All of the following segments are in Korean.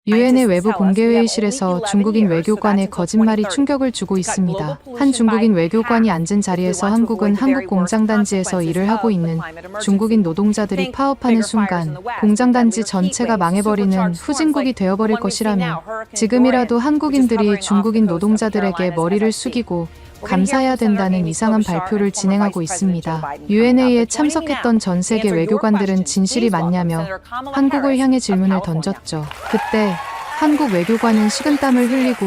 유엔의 외부 공개회의실에서 중국인 외교관의 거짓말이 충격을 주고 있습니다. 한 중국인 외교관이 앉은 자리에서 한국은 한국 공장단지에서 일을 하고 있는 중국인 노동자들이 파업하는 순간 공장단지 전체가 망해버리는 후진국이 되어버릴 것이라며 지금이라도 한국인들이 중국인 노동자들에게 머리를 숙이고 감사해야 된다는 이상한 발표를 진행하고 있습니다. 유엔회의에 참석했던 전 세계 외교관들은 진실이 맞냐며 한국을 향해 질문을 던졌죠. 그때 한국 외교관은 식은땀을 흘리고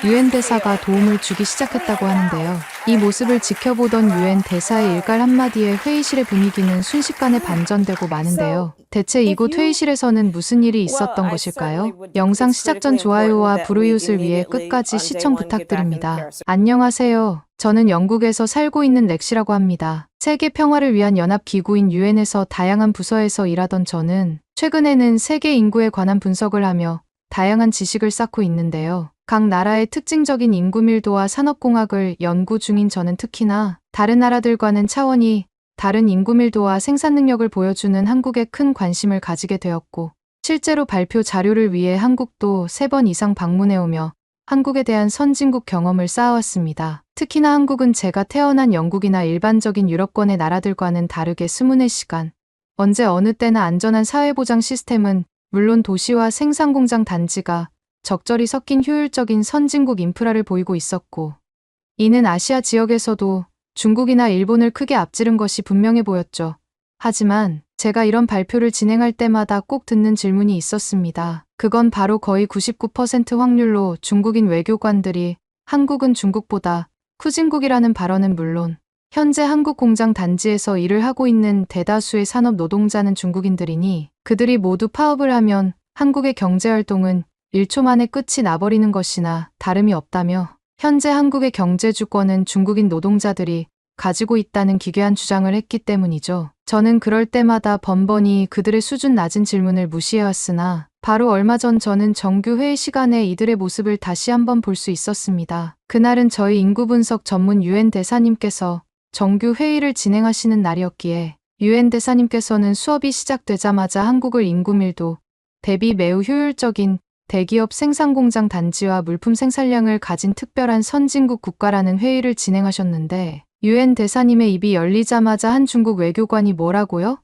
유엔 대사가 도움을 주기 시작했다고 하는데요. 이 모습을 지켜보던 유엔 대사의 일갈 한마디에 회의실의 분위기는 순식간에 반전되고 마는데요. 대체 이곳 회의실에서는 무슨 일이 있었던 것일까요? 영상 시작 전 좋아요와 불우이웃을 위해 끝까지 시청 부탁드립니다. 안녕하세요. 저는 영국에서 살고 있는 렉시라고 합니다. 세계 평화를 위한 연합기구인 유엔에서 다양한 부서에서 일하던 저는 최근에는 세계 인구에 관한 분석을 하며 다양한 지식을 쌓고 있는데요. 각 나라의 특징적인 인구 밀도와 산업공학을 연구 중인 저는 특히나 다른 나라들과는 차원이 다른 인구 밀도와 생산 능력을 보여주는 한국에 큰 관심을 가지게 되었고, 실제로 발표 자료를 위해 한국도 3번 이상 방문해오며 한국에 대한 선진국 경험을 쌓아왔습니다. 특히나 한국은 제가 태어난 영국이나 일반적인 유럽권의 나라들과는 다르게 24시간, 언제 어느 때나 안전한 사회보장 시스템은 물론 도시와 생산공장 단지가 적절히 섞인 효율적인 선진국 인프라를 보이고 있었고, 이는 아시아 지역에서도 중국이나 일본을 크게 앞지른 것이 분명해 보였죠. 하지만 제가 이런 발표를 진행할 때마다 꼭 듣는 질문이 있었습니다. 그건 바로 거의 99% 확률로 중국인 외교관들이 한국은 중국보다 후진국이라는 발언은 물론 현재 한국 공장 단지에서 일을 하고 있는 대다수의 산업 노동자는 중국인들이니 그들이 모두 파업을 하면 한국의 경제활동은 1초 만에 끝이 나버리는 것이나 다름이 없다며 현재 한국의 경제 주권은 중국인 노동자들이 가지고 있다는 기괴한 주장을 했기 때문이죠. 저는 그럴 때마다 번번이 그들의 수준 낮은 질문을 무시해왔으나 바로 얼마 전 저는 정규 회의 시간에 이들의 모습을 다시 한번 볼 수 있었습니다. 그날은 저희 인구 분석 전문 유엔 대사님께서 정규 회의를 진행하시는 날이었기에 유엔 대사님께서는 수업이 시작되자마자 한국을 인구 밀도 대비 매우 효율적인 대기업 생산공장 단지와 물품 생산량을 가진 특별한 선진국 국가라는 회의를 진행하셨는데 유엔 대사님의 입이 열리자마자 한 중국 외교관이 뭐라고요?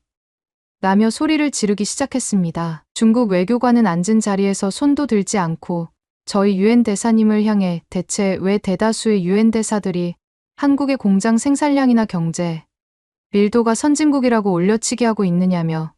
라며 소리를 지르기 시작했습니다. 중국 외교관은 앉은 자리에서 손도 들지 않고 저희 유엔 대사님을 향해 대체 왜 대다수의 유엔 대사들이 한국의 공장 생산량이나 경제, 밀도가 선진국이라고 올려치기 하고 있느냐며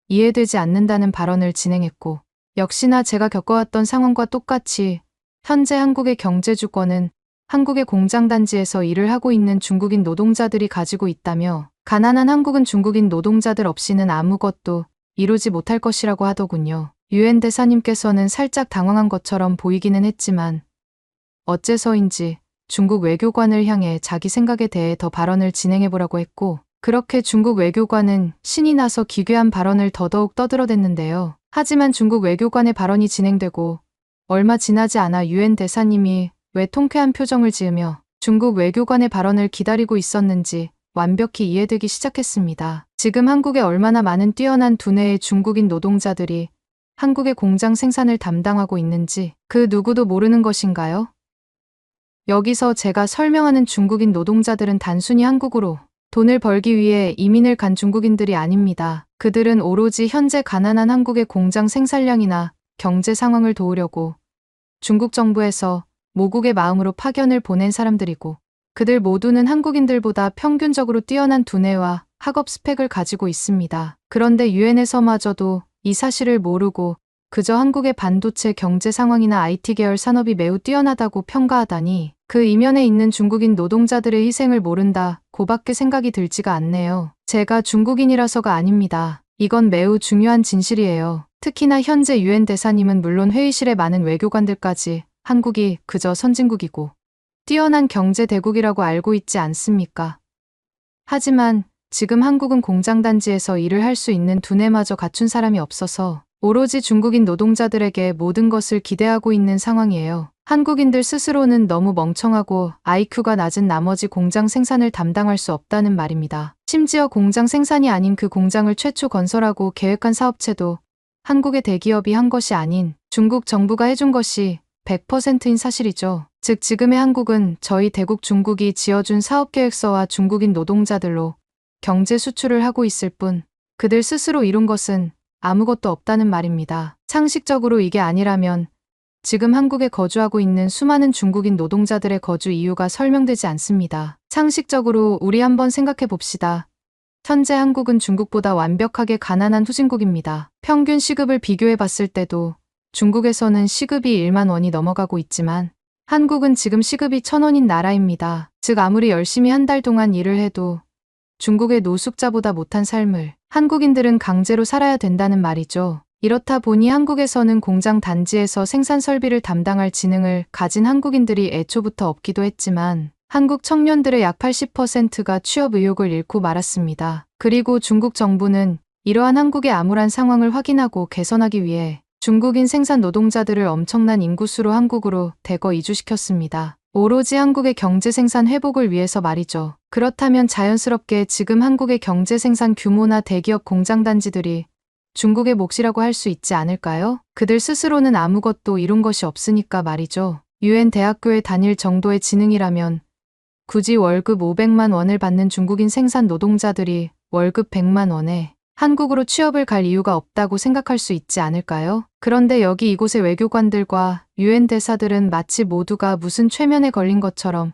이해되지 않는다는 발언을 진행했고, 역시나 제가 겪어왔던 상황과 똑같이 현재 한국의 경제 주권은 한국의 공장 단지에서 일을 하고 있는 중국인 노동자들이 가지고 있다며 가난한 한국은 중국인 노동자들 없이는 아무것도 이루지 못할 것이라고 하더군요. 유엔 대사님께서는 살짝 당황한 것처럼 보이기는 했지만 어째서인지 중국 외교관을 향해 자기 생각에 대해 더 발언을 진행해보라고 했고, 그렇게 중국 외교관은 신이 나서 기괴한 발언을 더더욱 떠들어댔는데요. 하지만 중국 외교관의 발언이 진행되고 얼마 지나지 않아 유엔 대사님이 왜 통쾌한 표정을 지으며 중국 외교관의 발언을 기다리고 있었는지 완벽히 이해되기 시작했습니다. 지금 한국에 얼마나 많은 뛰어난 두뇌의 중국인 노동자들이 한국의 공장 생산을 담당하고 있는지 그 누구도 모르는 것인가요? 여기서 제가 설명하는 중국인 노동자들은 단순히 한국으로 돈을 벌기 위해 이민을 간 중국인들이 아닙니다. 그들은 오로지 현재 가난한 한국의 공장 생산량이나 경제 상황을 도우려고 중국 정부에서 모국의 마음으로 파견을 보낸 사람들이고, 그들 모두는 한국인들보다 평균적으로 뛰어난 두뇌와 학업 스펙을 가지고 있습니다. 그런데 유엔에서마저도 이 사실을 모르고 그저 한국의 반도체 경제 상황이나 IT 계열 산업이 매우 뛰어나다고 평가하다니 그 이면에 있는 중국인 노동자들의 희생을 모른다 고밖에 생각이 들지가 않네요. 제가 중국인이라서가 아닙니다. 이건 매우 중요한 진실이에요. 특히나 현재 유엔 대사님은 물론 회의실의 많은 외교관들까지 한국이 그저 선진국이고 뛰어난 경제 대국이라고 알고 있지 않습니까? 하지만 지금 한국은 공장 단지에서 일을 할 수 있는 두뇌마저 갖춘 사람이 없어서 오로지 중국인 노동자들에게 모든 것을 기대하고 있는 상황이에요. 한국인들 스스로는 너무 멍청하고 IQ가 낮은 나머지 공장 생산을 담당할 수 없다는 말입니다. 심지어 공장 생산이 아닌 그 공장을 최초 건설하고 계획한 사업체도 한국의 대기업이 한 것이 아닌 중국 정부가 해준 것이 100%인 사실이죠. 즉 지금의 한국은 저희 대국 중국이 지어준 사업계획서와 중국인 노동자들로 경제 수출을 하고 있을 뿐 그들 스스로 이룬 것은 아무것도 없다는 말입니다. 상식적으로 이게 아니라면 지금 한국에 거주하고 있는 수많은 중국인 노동자들의 거주 이유가 설명되지 않습니다. 상식적으로 우리 한번 생각해 봅시다. 현재 한국은 중국보다 완벽하게 가난한 후진국입니다. 평균 시급을 비교해 봤을 때도 중국에서는 시급이 1만 원이 넘어가고 있지만 한국은 지금 시급이 1,000원인 나라입니다. 즉 아무리 열심히 한 달 동안 일을 해도 중국의 노숙자보다 못한 삶을 한국인들은 강제로 살아야 된다는 말이죠. 이렇다 보니 한국에서는 공장 단지에서 생산 설비를 담당할 지능을 가진 한국인들이 애초부터 없기도 했지만 한국 청년들의 약 80%가 취업 의욕을 잃고 말았습니다. 그리고 중국 정부는 이러한 한국의 암울한 상황을 확인하고 개선하기 위해 중국인 생산 노동자들을 엄청난 인구수로 한국으로 대거 이주시켰습니다. 오로지 한국의 경제 생산 회복을 위해서 말이죠. 그렇다면 자연스럽게 지금 한국의 경제 생산 규모나 대기업 공장 단지들이 중국의 몫이라고 할 수 있지 않을까요? 그들 스스로는 아무것도 이룬 것이 없으니까 말이죠. 유엔 대학교에 다닐 정도의 지능이라면 굳이 월급 500만 원을 받는 중국인 생산 노동자들이 월급 100만 원에 한국으로 취업을 갈 이유가 없다고 생각할 수 있지 않을까요? 그런데 여기 이곳의 외교관들과 유엔 대사들은 마치 모두가 무슨 최면에 걸린 것처럼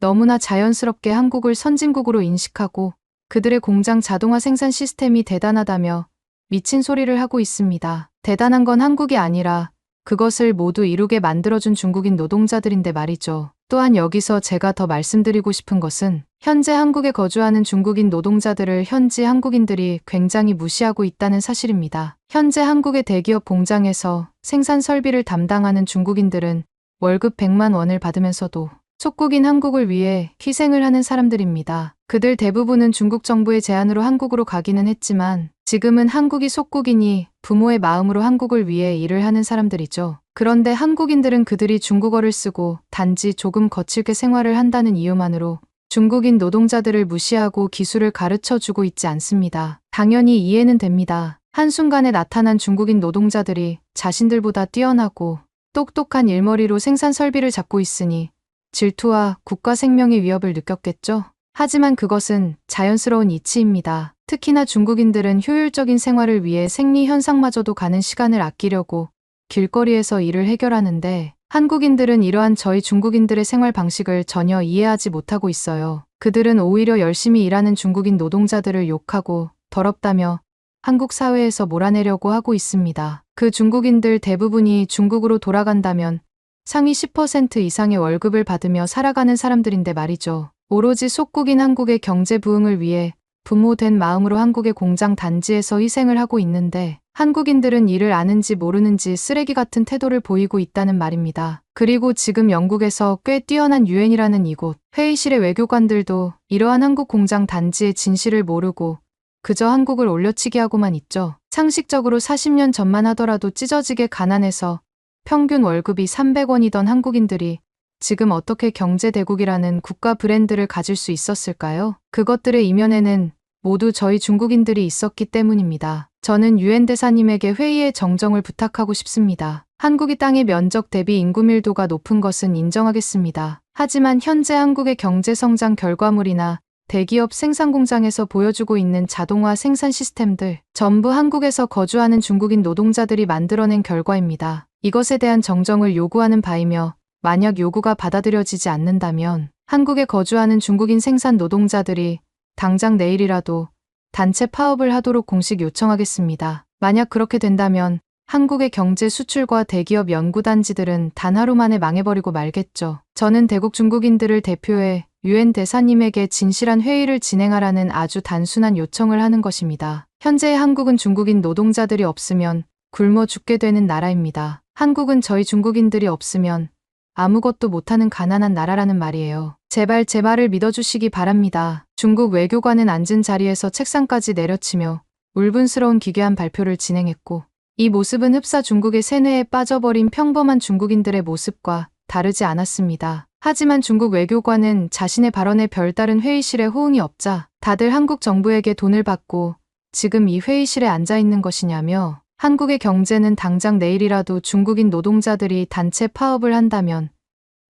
너무나 자연스럽게 한국을 선진국으로 인식하고 그들의 공장 자동화 생산 시스템이 대단하다며 미친 소리를 하고 있습니다. 대단한 건 한국이 아니라 그것을 모두 이루게 만들어준 중국인 노동자들인데 말이죠. 또한 여기서 제가 더 말씀드리고 싶은 것은 현재 한국에 거주하는 중국인 노동자들을 현지 한국인들이 굉장히 무시하고 있다는 사실입니다. 현재 한국의 대기업 공장에서 생산 설비를 담당하는 중국인들은 월급 100만 원을 받으면서도 속국인 한국을 위해 희생을 하는 사람들입니다. 그들 대부분은 중국 정부의 제안으로 한국으로 가기는 했지만 지금은 한국이 속국이니 부모의 마음으로 한국을 위해 일을 하는 사람들이죠. 그런데 한국인들은 그들이 중국어를 쓰고 단지 조금 거칠게 생활을 한다는 이유만으로 중국인 노동자들을 무시하고 기술을 가르쳐 주고 있지 않습니다. 당연히 이해는 됩니다. 한순간에 나타난 중국인 노동자들이 자신들보다 뛰어나고 똑똑한 일머리로 생산 설비를 잡고 있으니 질투와 국가 생명의 위협을 느꼈겠죠. 하지만 그것은 자연스러운 이치입니다. 특히나 중국인들은 효율적인 생활을 위해 생리 현상마저도 가는 시간을 아끼려고 길거리에서 일을 해결하는데 한국인들은 이러한 저희 중국인들의 생활 방식을 전혀 이해하지 못하고 있어요. 그들은 오히려 열심히 일하는 중국인 노동자들을 욕하고 더럽다며 한국 사회에서 몰아내려고 하고 있습니다. 그 중국인들 대부분이 중국으로 돌아간다면 상위 10% 이상의 월급을 받으며 살아가는 사람들인데 말이죠. 오로지 속국인 한국의 경제 부흥을 위해 부모된 마음으로 한국의 공장 단지에서 희생을 하고 있는데 한국인들은 이를 아는지 모르는지 쓰레기 같은 태도를 보이고 있다는 말입니다. 그리고 지금 영국에서 꽤 뛰어난 유엔이라는 이곳 회의실의 외교관들도 이러한 한국 공장 단지의 진실을 모르고 그저 한국을 올려치기 하고만 있죠. 상식적으로 40년 전만 하더라도 찢어지게 가난해서 평균 월급이 300원이던 한국인들이 지금 어떻게 경제대국이라는 국가 브랜드를 가질 수 있었을까요? 그것들의 이면에는 모두 저희 중국인들이 있었기 때문입니다. 저는 유엔 대사님에게 회의의 정정을 부탁하고 싶습니다. 한국이 땅의 면적 대비 인구 밀도가 높은 것은 인정하겠습니다. 하지만 현재 한국의 경제 성장 결과물이나 대기업 생산 공장에서 보여주고 있는 자동화 생산 시스템들 전부 한국에서 거주하는 중국인 노동자들이 만들어낸 결과입니다. 이것에 대한 정정을 요구하는 바이며 만약 요구가 받아들여지지 않는다면 한국에 거주하는 중국인 생산 노동자들이 당장 내일이라도 단체 파업을 하도록 공식 요청하겠습니다. 만약 그렇게 된다면 한국의 경제 수출과 대기업 연구단지들은 단 하루 만에 망해버리고 말겠죠. 저는 대국 중국인들을 대표해 유엔 대사님에게 진실한 회의를 진행하라는 아주 단순한 요청을 하는 것입니다. 현재의 한국은 중국인 노동자들이 없으면 굶어 죽게 되는 나라입니다. 한국은 저희 중국인들이 없으면 아무것도 못하는 가난한 나라라는 말이에요. 제발 제 말을 믿어주시기 바랍니다. 중국 외교관은 앉은 자리에서 책상까지 내려치며 울분스러운 기괴한 발표를 진행했고 이 모습은 흡사 중국의 세뇌에 빠져버린 평범한 중국인들의 모습과 다르지 않았습니다. 하지만 중국 외교관은 자신의 발언에 별다른 회의실에 호응이 없자 다들 한국 정부에게 돈을 받고 지금 이 회의실에 앉아 있는 것이냐며 한국의 경제는 당장 내일이라도 중국인 노동자들이 단체 파업을 한다면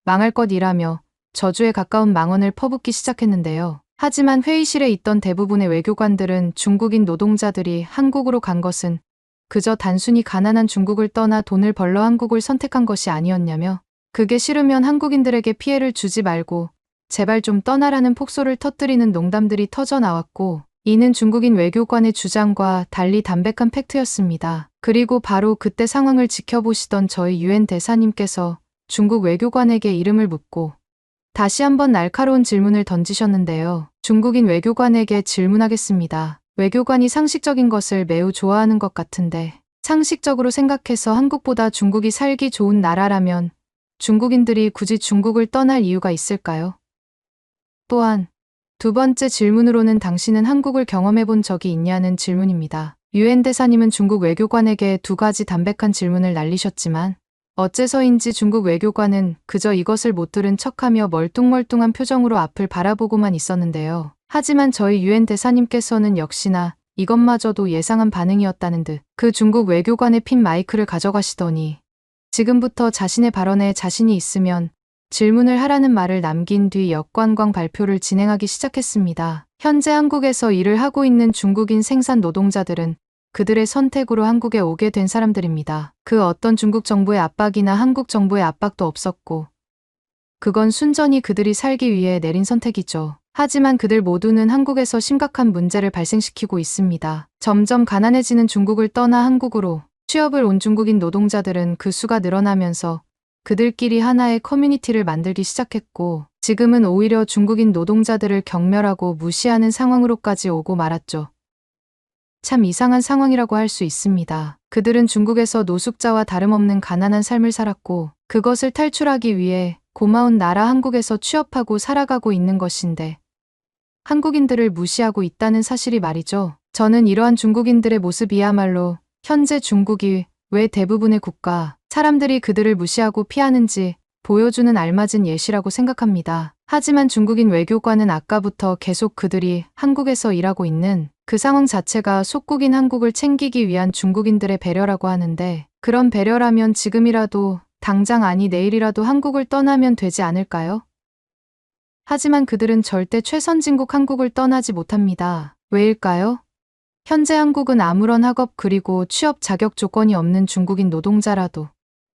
망할 것이라며 저주에 가까운 망언을 퍼붓기 시작했는데요. 하지만 회의실에 있던 대부분의 외교관들은 중국인 노동자들이 한국으로 간 것은 그저 단순히 가난한 중국을 떠나 돈을 벌러 한국을 선택한 것이 아니었냐며 그게 싫으면 한국인들에게 피해를 주지 말고 제발 좀 떠나라는 폭소를 터뜨리는 농담들이 터져 나왔고 이는 중국인 외교관의 주장과 달리 담백한 팩트였습니다. 그리고 바로 그때 상황을 지켜보시던 저희 유엔 대사님께서 중국 외교관에게 이름을 묻고 다시 한번 날카로운 질문을 던지셨는데요. 중국인 외교관에게 질문하겠습니다. 외교관이 상식적인 것을 매우 좋아하는 것 같은데 상식적으로 생각해서 한국보다 중국이 살기 좋은 나라라면 중국인들이 굳이 중국을 떠날 이유가 있을까요? 또한 두 번째 질문으로는 당신은 한국을 경험해 본 적이 있냐는 질문입니다. 유엔 대사님은 중국 외교관에게 두 가지 담백한 질문을 날리셨지만 어째서인지 중국 외교관은 그저 이것을 못 들은 척하며 멀뚱멀뚱한 표정으로 앞을 바라보고만 있었는데요. 하지만 저희 유엔 대사님께서는 역시나 이것마저도 예상한 반응이었다는 듯 그 중국 외교관의 핀 마이크를 가져가시더니 지금부터 자신의 발언에 자신이 있으면 질문을 하라는 말을 남긴 뒤 역관광 발표를 진행하기 시작했습니다. 현재 한국에서 일을 하고 있는 중국인 생산 노동자들은 그들의 선택으로 한국에 오게 된 사람들입니다. 그 어떤 중국 정부의 압박이나 한국 정부의 압박도 없었고 그건 순전히 그들이 살기 위해 내린 선택이죠. 하지만 그들 모두는 한국에서 심각한 문제를 발생시키고 있습니다. 점점 가난해지는 중국을 떠나 한국으로 취업을 온 중국인 노동자들은 그 수가 늘어나면서 그들끼리 하나의 커뮤니티를 만들기 시작했고 지금은 오히려 중국인 노동자들을 경멸하고 무시하는 상황으로까지 오고 말았죠. 참 이상한 상황이라고 할 수 있습니다. 그들은 중국에서 노숙자와 다름없는 가난한 삶을 살았고 그것을 탈출하기 위해 고마운 나라 한국에서 취업하고 살아가고 있는 것인데 한국인들을 무시하고 있다는 사실이 말이죠. 저는 이러한 중국인들의 모습이야말로 현재 중국이 왜 대부분의 국가, 사람들이 그들을 무시하고 피하는지 보여주는 알맞은 예시라고 생각합니다. 하지만 중국인 외교관은 아까부터 계속 그들이 한국에서 일하고 있는 그 상황 자체가 속국인 한국을 챙기기 위한 중국인들의 배려라고 하는데 그런 배려라면 지금이라도 당장 아니 내일이라도 한국을 떠나면 되지 않을까요? 하지만 그들은 절대 최선진국 한국을 떠나지 못합니다. 왜일까요? 현재 한국은 아무런 학업 그리고 취업 자격 조건이 없는 중국인 노동자라도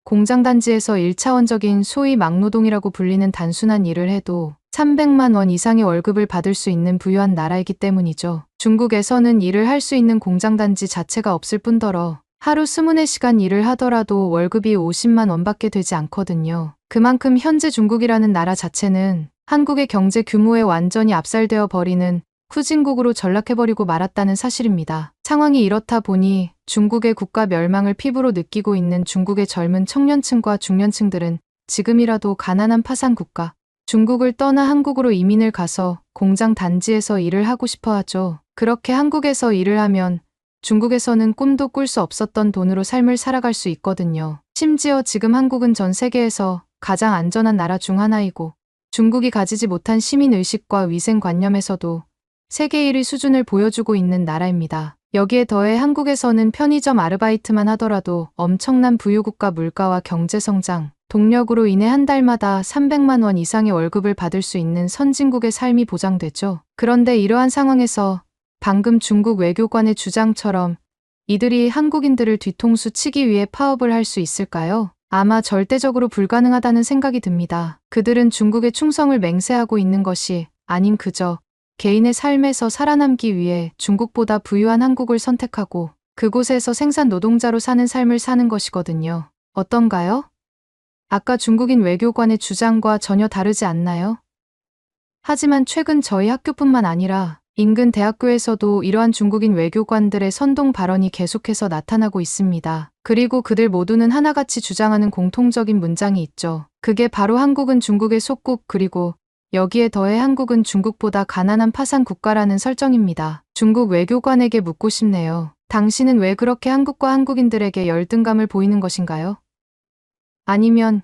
공장단지에서 1차원적인 소위 막노동이라고 불리는 단순한 일을 해도 300만 원 이상의 월급을 받을 수 있는 부유한 나라이기 때문이죠. 중국에서는 일을 할 수 있는 공장단지 자체가 없을 뿐더러 하루 24시간 일을 하더라도 월급이 50만 원밖에 되지 않거든요. 그만큼 현재 중국이라는 나라 자체는 한국의 경제 규모에 완전히 압살되어 버리는 후진국으로 전락해버리고 말았다는 사실입니다. 상황이 이렇다 보니 중국의 국가 멸망을 피부로 느끼고 있는 중국의 젊은 청년층과 중년층들은 지금이라도 가난한 파산 국가, 중국을 떠나 한국으로 이민을 가서 공장 단지에서 일을 하고 싶어 하죠. 그렇게 한국에서 일을 하면 중국에서는 꿈도 꿀 수 없었던 돈으로 삶을 살아갈 수 있거든요. 심지어 지금 한국은 전 세계에서 가장 안전한 나라 중 하나이고 중국이 가지지 못한 시민의식과 위생관념에서도 세계 1위 수준을 보여주고 있는 나라입니다. 여기에 더해 한국에서는 편의점 아르바이트만 하더라도 엄청난 부유국가 물가와 경제성장, 동력으로 인해 한 달마다 300만 원 이상의 월급을 받을 수 있는 선진국의 삶이 보장되죠. 그런데 이러한 상황에서 방금 중국 외교관의 주장처럼 이들이 한국인들을 뒤통수 치기 위해 파업을 할 수 있을까요? 아마 절대적으로 불가능하다는 생각이 듭니다. 그들은 중국의 충성을 맹세하고 있는 것이 아닌 그저 개인의 삶에서 살아남기 위해 중국보다 부유한 한국을 선택하고 그곳에서 생산 노동자로 사는 삶을 사는 것이거든요. 어떤가요? 아까 중국인 외교관의 주장과 전혀 다르지 않나요? 하지만 최근 저희 학교뿐만 아니라 인근 대학교에서도 이러한 중국인 외교관들의 선동 발언이 계속해서 나타나고 있습니다. 그리고 그들 모두는 하나같이 주장하는 공통적인 문장이 있죠. 그게 바로 한국은 중국의 속국 그리고 여기에 더해 한국은 중국보다 가난한 파산 국가라는 설정입니다. 중국 외교관에게 묻고 싶네요. 당신은 왜 그렇게 한국과 한국인들에게 열등감을 보이는 것인가요? 아니면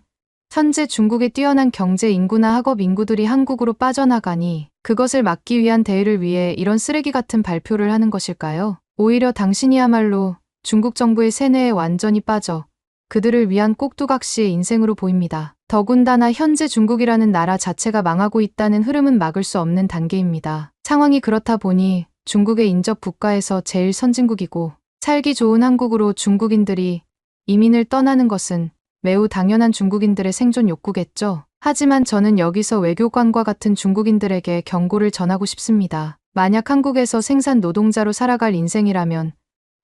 현재 중국의 뛰어난 경제 인구나 학업 인구들이 한국으로 빠져나가니 그것을 막기 위한 대의를 위해 이런 쓰레기 같은 발표를 하는 것일까요? 오히려 당신이야말로 중국 정부의 세뇌에 완전히 빠져 그들을 위한 꼭두각시의 인생으로 보입니다. 더군다나 현재 중국이라는 나라 자체가 망하고 있다는 흐름은 막을 수 없는 단계입니다. 상황이 그렇다 보니 중국의 인접 국가에서 제일 선진국이고 살기 좋은 한국으로 중국인들이 이민을 떠나는 것은 매우 당연한 중국인들의 생존 욕구겠죠. 하지만 저는 여기서 외교관과 같은 중국인들에게 경고를 전하고 싶습니다. 만약 한국에서 생산 노동자로 살아갈 인생이라면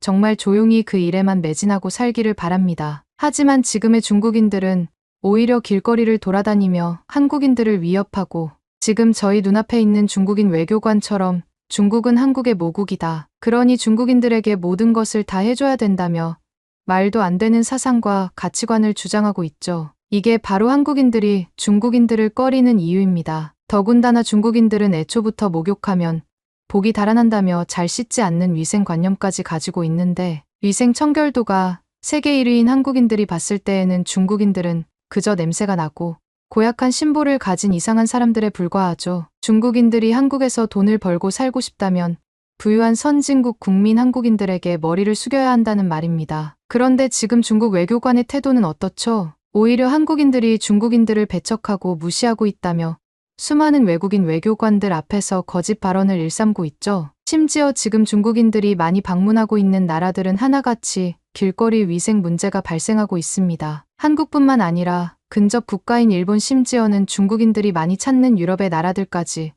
정말 조용히 그 일에만 매진하고 살기를 바랍니다. 하지만 지금의 중국인들은 오히려 길거리를 돌아다니며 한국인들을 위협하고 지금 저희 눈앞에 있는 중국인 외교관처럼 중국은 한국의 모국이다. 그러니 중국인들에게 모든 것을 다 해줘야 된다며 말도 안 되는 사상과 가치관을 주장하고 있죠. 이게 바로 한국인들이 중국인들을 꺼리는 이유입니다. 더군다나 중국인들은 애초부터 목욕하면 복이 달아난다며 잘 씻지 않는 위생관념까지 가지고 있는데 위생 청결도가 세계 1위인 한국인들이 봤을 때에는 중국인들은 그저 냄새가 나고 고약한 심보를 가진 이상한 사람들에 불과하죠. 중국인들이 한국에서 돈을 벌고 살고 싶다면 부유한 선진국 국민 한국인들에게 머리를 숙여야 한다는 말입니다. 그런데 지금 중국 외교관의 태도는 어떻죠? 오히려 한국인들이 중국인들을 배척하고 무시하고 있다며 수많은 외국인 외교관들 앞에서 거짓 발언을 일삼고 있죠. 심지어 지금 중국인들이 많이 방문하고 있는 나라들은 하나같이 길거리 위생 문제가 발생하고 있습니다. 한국뿐만 아니라 근접 국가인 일본 심지어는 중국인들이 많이 찾는 유럽의 나라들까지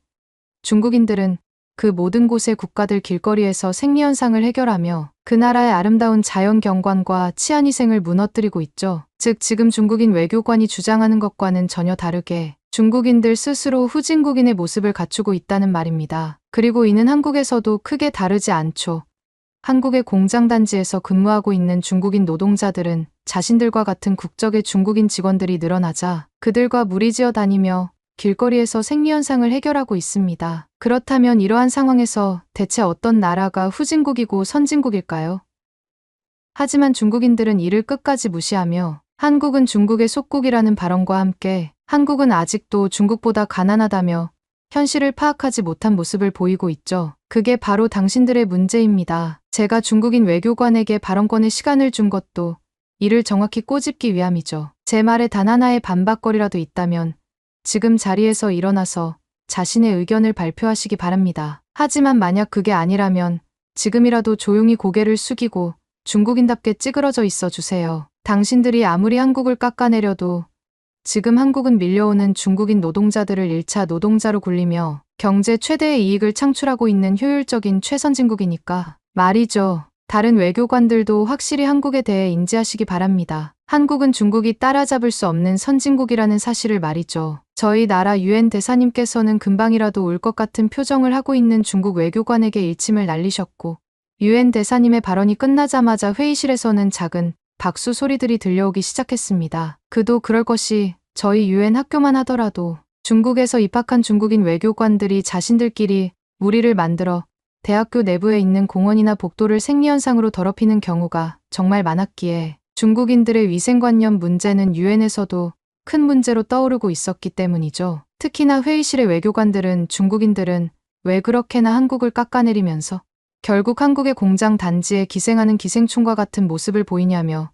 중국인들은 그 모든 곳의 국가들 길거리에서 생리현상을 해결하며 그 나라의 아름다운 자연 경관과 치안위생을 무너뜨리고 있죠. 즉 지금 중국인 외교관이 주장하는 것과는 전혀 다르게 중국인들 스스로 후진국인의 모습을 갖추고 있다는 말입니다. 그리고 이는 한국에서도 크게 다르지 않죠. 한국의 공장단지에서 근무하고 있는 중국인 노동자들은 자신들과 같은 국적의 중국인 직원들이 늘어나자 그들과 무리지어 다니며 길거리에서 생리현상을 해결하고 있습니다. 그렇다면 이러한 상황에서 대체 어떤 나라가 후진국이고 선진국일까요? 하지만 중국인들은 이를 끝까지 무시하며 한국은 중국의 속국이라는 발언과 함께 한국은 아직도 중국보다 가난하다며 현실을 파악하지 못한 모습을 보이고 있죠. 그게 바로 당신들의 문제입니다. 제가 중국인 외교관에게 발언권의 시간을 준 것도 이를 정확히 꼬집기 위함이죠. 제 말에 단 하나의 반박거리라도 있다면 지금 자리에서 일어나서 자신의 의견을 발표하시기 바랍니다. 하지만 만약 그게 아니라면 지금이라도 조용히 고개를 숙이고 중국인답게 찌그러져 있어 주세요. 당신들이 아무리 한국을 깎아내려도 지금 한국은 밀려오는 중국인 노동자들을 1차 노동자로 굴리며 경제 최대의 이익을 창출하고 있는 효율적인 최선진국이니까 말이죠. 다른 외교관들도 확실히 한국에 대해 인지하시기 바랍니다. 한국은 중국이 따라잡을 수 없는 선진국이라는 사실을 말이죠. 저희 나라 유엔 대사님께서는 금방이라도 올 것 같은 표정을 하고 있는 중국 외교관에게 일침을 날리셨고 유엔 대사님의 발언이 끝나자마자 회의실에서는 작은 박수 소리들이 들려오기 시작했습니다. 그도 그럴 것이 저희 유엔 학교만 하더라도 중국에서 입학한 중국인 외교관들이 자신들끼리 무리를 만들어 대학교 내부에 있는 공원이나 복도를 생리현상으로 더럽히는 경우가 정말 많았기에 중국인들의 위생관념 문제는 유엔에서도 큰 문제로 떠오르고 있었기 때문이죠. 특히나 회의실의 외교관들은 중국인들은 왜 그렇게나 한국을 깎아내리면서 결국 한국의 공장 단지에 기생하는 기생충과 같은 모습을 보이냐며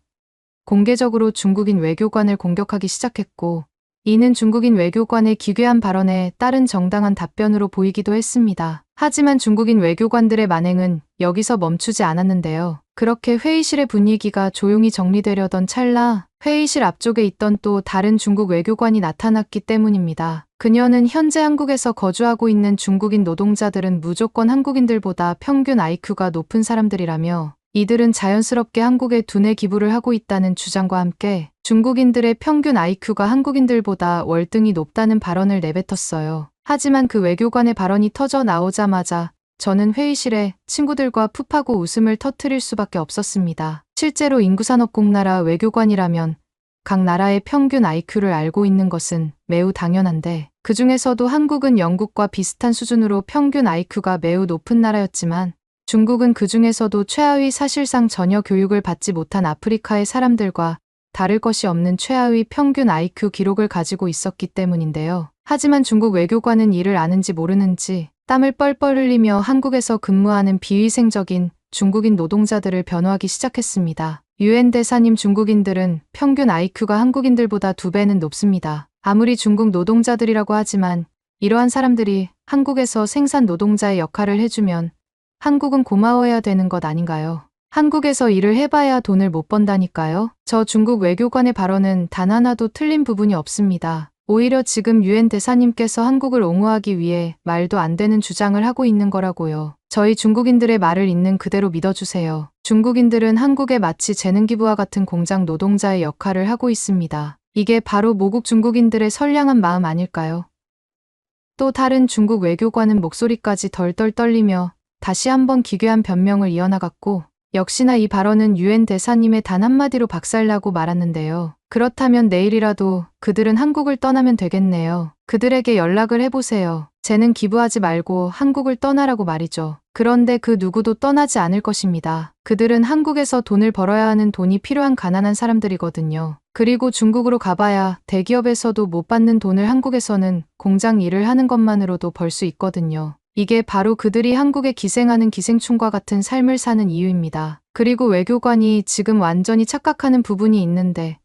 공개적으로 중국인 외교관을 공격하기 시작했고 이는 중국인 외교관의 기괴한 발언에 따른 정당한 답변으로 보이기도 했습니다. 하지만 중국인 외교관들의 만행은 여기서 멈추지 않았는데요. 그렇게 회의실의 분위기가 조용히 정리되려던 찰나 회의실 앞쪽에 있던 또 다른 중국 외교관이 나타났기 때문입니다. 그녀는 현재 한국에서 거주하고 있는 중국인 노동자들은 무조건 한국인들보다 평균 IQ가 높은 사람들이라며 이들은 자연스럽게 한국에 두뇌 기부를 하고 있다는 주장과 함께 중국인들의 평균 IQ가 한국인들보다 월등히 높다는 발언을 내뱉었어요. 하지만 그 외교관의 발언이 터져 나오자마자 저는 회의실에 친구들과 풋하고 웃음을 터뜨릴 수밖에 없었습니다. 실제로 인구산업국 나라 외교관이라면 각 나라의 평균 IQ를 알고 있는 것은 매우 당연한데 그 중에서도 한국은 영국과 비슷한 수준으로 평균 IQ가 매우 높은 나라였지만 중국은 그 중에서도 최하위 사실상 전혀 교육을 받지 못한 아프리카의 사람들과 다를 것이 없는 최하위 평균 IQ 기록을 가지고 있었기 때문인데요. 하지만 중국 외교관은 이를 아는지 모르는지 땀을 뻘뻘 흘리며 한국에서 근무하는 비위생적인 중국인 노동자들을 변호하기 시작했습니다. 유엔 대사님, 중국인들은 평균 IQ가 한국인들보다 2배는 높습니다. 아무리 중국 노동자들이라고 하지만 이러한 사람들이 한국에서 생산 노동자의 역할을 해주면 한국은 고마워해야 되는 것 아닌가요? 한국에서 일을 해봐야 돈을 못 번다니까요. 저 중국 외교관의 발언은 단 하나도 틀린 부분이 없습니다. 오히려 지금 유엔 대사님께서 한국을 옹호하기 위해 말도 안 되는 주장을 하고 있는 거라고요. 저희 중국인들의 말을 있는 그대로 믿어주세요. 중국인들은 한국에 마치 재능기부와 같은 공장 노동자의 역할을 하고 있습니다. 이게 바로 모국 중국인들의 선량한 마음 아닐까요? 또 다른 중국 외교관은 목소리까지 덜덜 떨리며 다시 한번 기괴한 변명을 이어나갔고, 역시나 이 발언은 유엔 대사님의 단 한마디로 박살나고 말았는데요. 그렇다면 내일이라도 그들은 한국을 떠나면 되겠네요. 그들에게 연락을 해보세요. 재능 기부하지 말고 한국을 떠나라고 말이죠. 그런데 그 누구도 떠나지 않을 것입니다. 그들은 한국에서 돈을 벌어야 하는 돈이 필요한 가난한 사람들이거든요. 그리고 중국으로 가봐야 대기업에서도 못 받는 돈을 한국에서는 공장 일을 하는 것만으로도 벌 수 있거든요. 이게 바로 그들이 한국에 기생하는 기생충과 같은 삶을 사는 이유입니다. 그리고 외교관이 지금 완전히 착각하는 부분이 있는데,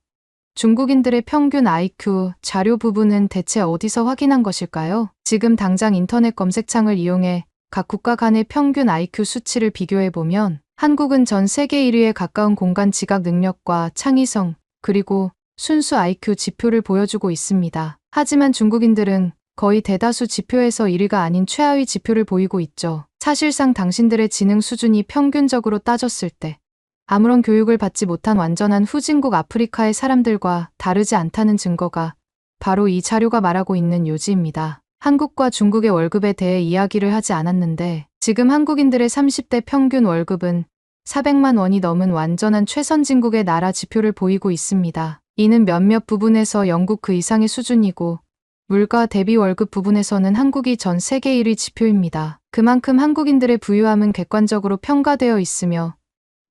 중국인들의 평균 IQ 자료 부분은 대체 어디서 확인한 것일까요? 지금 당장 인터넷 검색창을 이용해 각 국가 간의 평균 IQ 수치를 비교해보면 한국은 전 세계 1위에 가까운 공간 지각 능력과 창의성, 그리고 순수 IQ 지표를 보여주고 있습니다. 하지만 중국인들은 거의 대다수 지표에서 1위가 아닌 최하위 지표를 보이고 있죠. 사실상 당신들의 지능 수준이 평균적으로 따졌을 때 아무런 교육을 받지 못한 완전한 후진국 아프리카의 사람들과 다르지 않다는 증거가 바로 이 자료가 말하고 있는 요지입니다. 한국과 중국의 월급에 대해 이야기를 하지 않았는데, 지금 한국인들의 30대 평균 월급은 400만 원이 넘은 완전한 최선진국의 나라 지표를 보이고 있습니다. 이는 몇몇 부분에서 영국 그 이상의 수준이고, 물가 대비 월급 부분에서는 한국이 전 세계 1위 지표입니다. 그만큼 한국인들의 부유함은 객관적으로 평가되어 있으며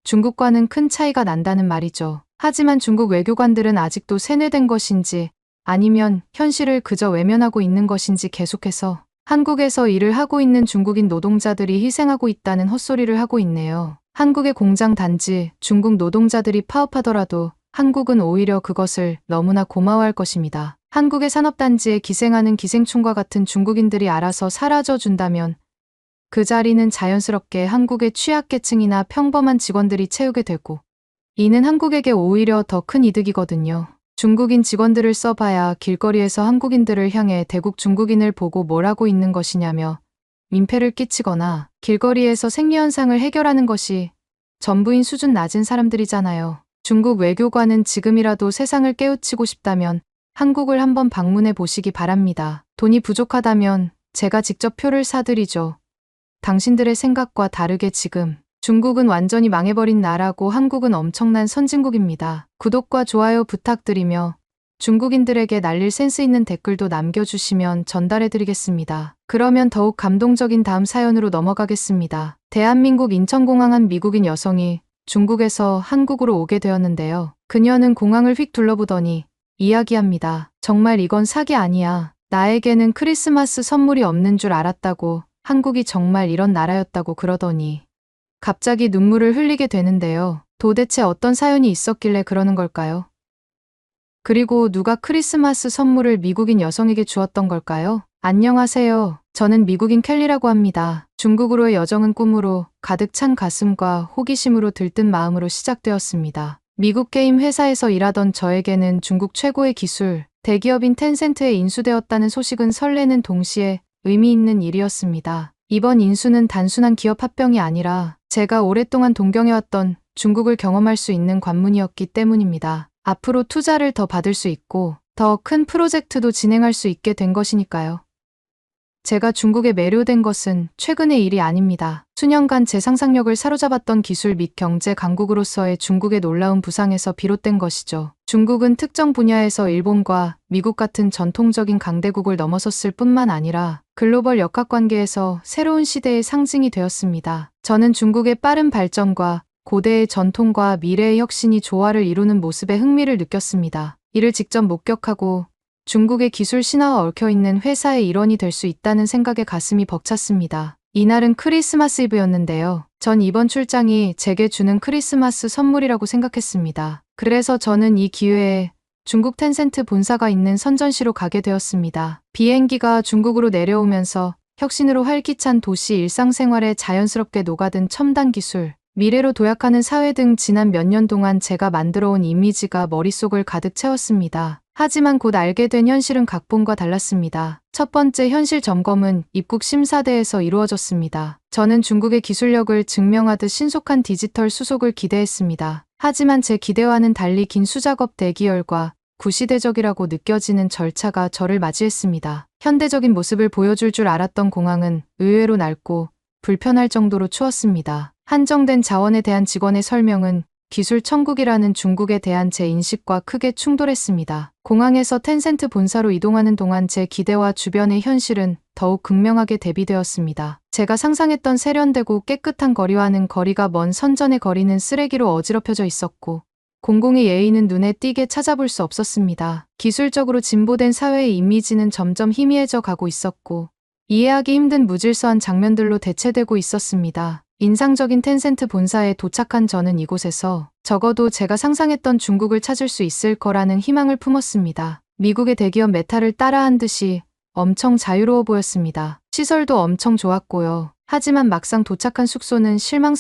중국과는 큰 차이가 난다는 말이죠. 하지만 중국 외교관들은 아직도 세뇌된 것인지 아니면 현실을 그저 외면하고 있는 것인지 계속해서 한국에서 일을 하고 있는 중국인 노동자들이 희생하고 있다는 헛소리를 하고 있네요. 한국의 공장 단지 중국 노동자들이 파업하더라도 한국은 오히려 그것을 너무나 고마워할 것입니다. 한국의 산업단지에 기생하는 기생충과 같은 중국인들이 알아서 사라져 준다면 그 자리는 자연스럽게 한국의 취약계층이나 평범한 직원들이 채우게 되고, 이는 한국에게 오히려 더 큰 이득이거든요. 중국인 직원들을 써봐야 길거리에서 한국인들을 향해 대국 중국인을 보고 뭘 하고 있는 것이냐며 민폐를 끼치거나 길거리에서 생리현상을 해결하는 것이 전부인 수준 낮은 사람들이잖아요. 중국 외교관은 지금이라도 세상을 깨우치고 싶다면 한국을 한번 방문해 보시기 바랍니다. 돈이 부족하다면 제가 직접 표를 사드리죠. 당신들의 생각과 다르게 지금 중국은 완전히 망해버린 나라고 한국은 엄청난 선진국입니다. 구독과 좋아요 부탁드리며 중국인들에게 날릴 센스 있는 댓글도 남겨주시면 전달해드리겠습니다. 그러면 더욱 감동적인 다음 사연으로 넘어가겠습니다. 대한민국 인천공항 한 미국인 여성이 중국에서 한국으로 오게 되었는데요. 그녀는 공항을 휙 둘러보더니 이야기합니다. 정말 이건 사기 아니야. 나에게는 크리스마스 선물이 없는 줄 알았다고, 한국이 정말 이런 나라였다고 그러더니 갑자기 눈물을 흘리게 되는데요. 도대체 어떤 사연이 있었길래 그러는 걸까요? 그리고 누가 크리스마스 선물을 미국인 여성에게 주었던 걸까요? 안녕하세요. 저는 미국인 켈리라고 합니다. 중국으로의 여정은 꿈으로 가득 찬 가슴과 호기심으로 들뜬 마음으로 시작되었습니다. 미국 게임 회사에서 일하던 저에게는 중국 최고의 기술, 대기업인 텐센트에 인수되었다는 소식은 설레는 동시에 의미 있는 일이었습니다. 이번 인수는 단순한 기업 합병이 아니라 제가 오랫동안 동경해왔던 중국을 경험할 수 있는 관문이었기 때문입니다. 앞으로 투자를 더 받을 수 있고 더 큰 프로젝트도 진행할 수 있게 된 것이니까요. 제가 중국에 매료된 것은 최근의 일이 아닙니다. 수년간 제 상상력을 사로잡았던 기술 및 경제 강국으로서의 중국의 놀라운 부상에서 비롯된 것이죠. 중국은 특정 분야에서 일본과 미국 같은 전통적인 강대국을 넘어섰을 뿐만 아니라 글로벌 역학관계에서 새로운 시대의 상징이 되었습니다. 저는 중국의 빠른 발전과 고대의 전통과 미래의 혁신이 조화를 이루는 모습에 흥미를 느꼈습니다. 이를 직접 목격하고 중국의 기술 신화와 얽혀있는 회사의 일원이 될 수 있다는 생각에 가슴이 벅찼습니다. 이날은 크리스마스 이브였는데요. 전 이번 출장이 제게 주는 크리스마스 선물이라고 생각했습니다. 그래서 저는 이 기회에 중국 텐센트 본사가 있는 선전시로 가게 되었습니다. 비행기가 중국으로 내려오면서 혁신으로 활기찬 도시 일상생활에 자연스럽게 녹아든 첨단 기술, 미래로 도약하는 사회 등 지난 몇 년 동안 제가 만들어온 이미지가 머릿속을 가득 채웠습니다. 하지만 곧 알게 된 현실은 각본과 달랐습니다. 첫 번째 현실 점검은 입국 심사대에서 이루어졌습니다. 저는 중국의 기술력을 증명하듯 신속한 디지털 수속을 기대했습니다. 하지만 제 기대와는 달리 긴 수작업 대기열과 구시대적이라고 느껴지는 절차가 저를 맞이했습니다. 현대적인 모습을 보여줄 줄 알았던 공항은 의외로 낡고 불편할 정도로 추웠습니다. 한정된 자원에 대한 직원의 설명은 기술 천국이라는 중국에 대한 제 인식과 크게 충돌했습니다. 공항에서 텐센트 본사로 이동하는 동안 제 기대와 주변의 현실은 더욱 극명하게 대비되었습니다. 제가 상상했던 세련되고 깨끗한 거리와는 거리가 먼 선전의 거리는 쓰레기로 어지럽혀져 있었고, 공공의 예의는 눈에 띄게 찾아볼 수 없었습니다. 기술적으로 진보된 사회의 이미지는 점점 희미해져 가고 있었고, 이해하기 힘든 무질서한 장면들로 대체되고 있었습니다. 인상적인 텐센트 본사에 도착한 저는 이곳에서 적어도 제가 상상했던 중국을 찾을 수 있을 거라는 희망을 품었습니다. 미국의 대기업 메타를 따라한 듯이 엄청 자유로워 보였습니다. 시설도 엄청 좋았고요. 하지만 막상 도착한 숙소는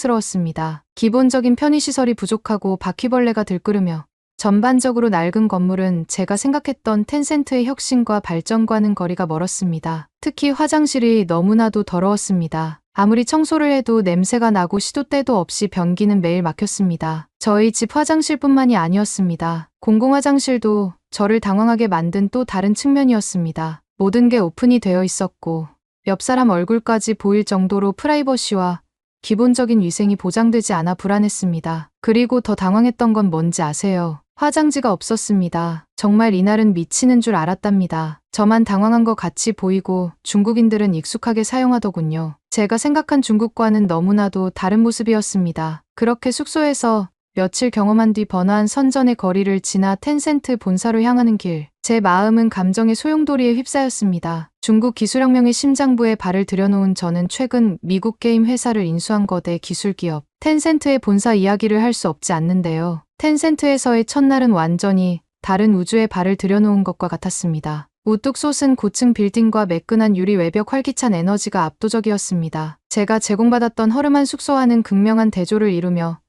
실망스러웠습니다. 기본적인 편의시설이 부족하고 바퀴벌레가 들끓으며 전반적으로 낡은 건물은 제가 생각했던 텐센트의 혁신과 발전과는 거리가 멀었습니다. 특히 화장실이 너무나도 더러웠습니다. 아무리 청소를 해도 냄새가 나고 시도 때도 없이 변기는 매일 막혔습니다. 저희 집 화장실뿐만이 아니었습니다. 공공화장실도 저를 당황하게 만든 또 다른 측면이었습니다. 모든 게 오픈이 되어 있었고 옆 사람 얼굴까지 보일 정도로 프라이버시와 기본적인 위생이 보장되지 않아 불안했습니다. 그리고 더 당황했던 건 뭔지 아세요? 화장지가 없었습니다. 정말 이날은 미치는 줄 알았답니다. 저만 당황한 것 같이 보이고 중국인들은 익숙하게 사용하더군요. 제가 생각한 중국과는 너무나도 다른 모습이었습니다. 그렇게 숙소에서 며칠 경험한 뒤 번화한 선전의 거리를 지나 텐센트 본사로 향하는 길, 제 마음은 감정의 소용돌이에 휩싸였습니다. 중국 기술혁명의 심장부에 발을 들여놓은 저는 최근 미국 게임 회사를 인수한 거대 기술기업 텐센트의 본사 이야기를 할 수 없지 않는데요. 텐센트에서의 첫날은 완전히 다른 우주에 발을 들여놓은 것과 같았습니다. 우뚝 솟은 고층 빌딩과 매끈한 유리 외벽, 활기찬 에너지가 압도적이었습니다. 제가 제공받았던 허름한 숙소와는 극명한 대조를 이루며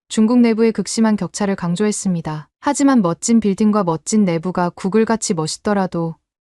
중국 내부의 극심한 격차를 강조했습니다. 하지만 멋진 빌딩과 멋진 내부가 구글같이 멋있더라도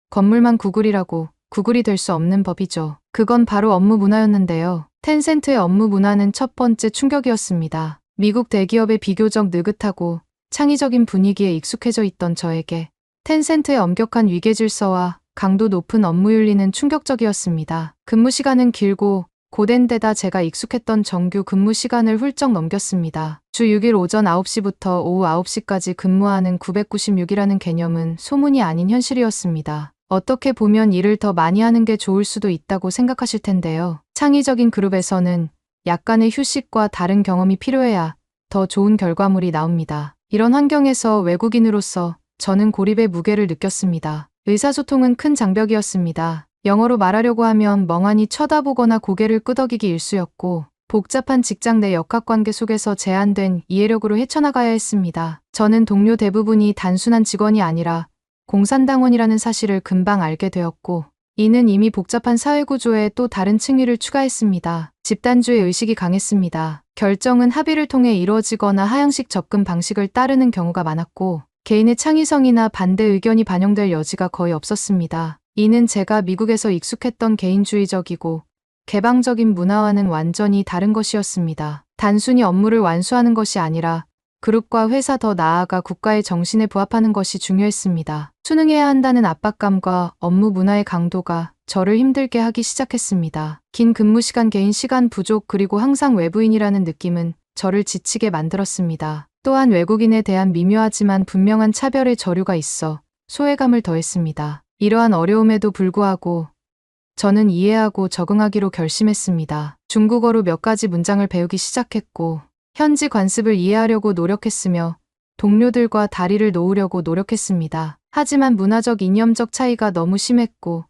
건물만 구글이라고 구글이 될 수 없는 법이죠. 그건 바로 업무 문화였는데요. 텐센트의 업무 문화는 첫 번째 충격이었습니다. 미국 대기업의 비교적 느긋하고 창의적인 분위기에 익숙해져 있던 저에게 텐센트의 엄격한 위계 질서와 강도 높은 업무 윤리는 충격적이었습니다. 근무 시간은 길고 고된 데다 제가 익숙했던 정규 근무 시간을 훌쩍 넘겼습니다. 주 6일 오전 9시부터 오후 9시까지 근무하는 996이라는 개념은 소문이 아닌 현실이었습니다. 어떻게 보면 일을 더 많이 하는 게 좋을 수도 있다고 생각하실 텐데요. 창의적인 그룹에서는 약간의 휴식과 다른 경험이 필요해야 더 좋은 결과물이 나옵니다. 이런 환경에서 외국인으로서 저는 고립의 무게를 느꼈습니다. 의사소통은 큰 장벽이었습니다. 영어로 말하려고 하면 멍하니 쳐다보거나 고개를 끄덕이기 일쑤였고 복잡한 직장 내 역학관계 속에서 제한된 이해력으로 헤쳐나가야 했습니다. 저는 동료 대부분이 단순한 직원이 아니라 공산당원이라는 사실을 금방 알게 되었고 이는 이미 복잡한 사회구조에 또 다른 층위를 추가했습니다. 집단주의 의식이 강했습니다. 결정은 합의를 통해 이루어지거나 하향식 접근 방식을 따르는 경우가 많았고 개인의 창의성이나 반대 의견이 반영될 여지가 거의 없었습니다. 이는 제가 미국에서 익숙했던 개인주의적이고 개방적인 문화와는 완전히 다른 것이었습니다. 단순히 업무를 완수하는 것이 아니라 그룹과 회사, 더 나아가 국가의 정신에 부합하는 것이 중요했습니다. 수능해야 한다는 압박감과 업무 문화의 강도가 저를 힘들게 하기 시작했습니다. 긴 근무 시간, 개인 시간 부족, 그리고 항상 외부인이라는 느낌은 저를 지치게 만들었습니다. 또한 외국인에 대한 미묘하지만 분명한 차별의 저류가 있어 소외감을 더했습니다. 이러한 어려움에도 불구하고 저는 이해하고 적응하기로 결심했습니다. 중국어로 몇 가지 문장을 배우기 시작했고 현지 관습을 이해하려고 노력했으며 동료들과 다리를 놓으려고 노력했습니다. 하지만 문화적 이념적 차이가 너무 심했고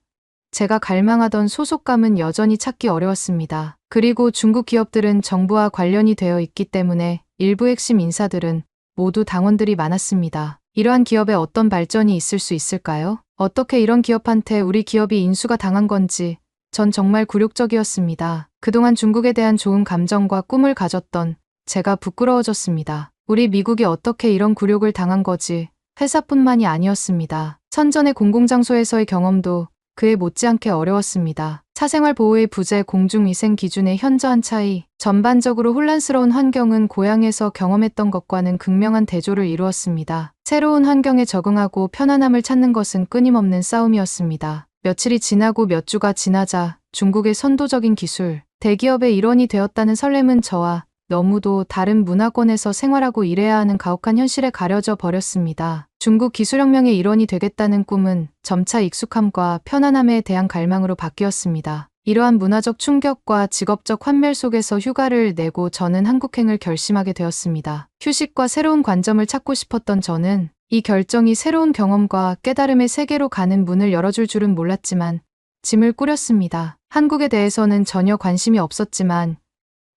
제가 갈망하던 소속감은 여전히 찾기 어려웠습니다. 그리고 중국 기업들은 정부와 관련이 되어 있기 때문에 일부 핵심 인사들은 모두 당원들이 많았습니다. 이러한 기업에 어떤 발전이 있을 수 있을까요? 어떻게 이런 기업한테 우리 기업이 인수가 당한 건지 전 정말 굴욕적이었습니다. 그동안 중국에 대한 좋은 감정과 꿈을 가졌던 제가 부끄러워졌습니다. 우리 미국이 어떻게 이런 굴욕을 당한 거지? 회사뿐만이 아니었습니다. 선전의 공공장소에서의 경험도 그에 못지않게 어려웠습니다. 사생활 보호의 부재, 공중위생 기준의 현저한 차이, 전반적으로 혼란스러운 환경은 고향에서 경험했던 것과는 극명한 대조를 이루었습니다. 새로운 환경에 적응하고 편안함을 찾는 것은 끊임없는 싸움이었습니다. 며칠이 지나고 몇 주가 지나자 중국의 선도적인 기술, 대기업의 일원이 되었다는 설렘은 저와 너무도 다른 문화권에서 생활하고 일해야 하는 가혹한 현실에 가려져 버렸습니다. 중국 기술혁명의 일원이 되겠다는 꿈은 점차 익숙함과 편안함에 대한 갈망으로 바뀌었습니다. 이러한 문화적 충격과 직업적 환멸 속에서 휴가를 내고 저는 한국행을 결심하게 되었습니다. 휴식과 새로운 관점을 찾고 싶었던 저는 이 결정이 새로운 경험과 깨달음의 세계로 가는 문을 열어줄 줄은 몰랐지만 짐을 꾸렸습니다. 한국에 대해서는 전혀 관심이 없었지만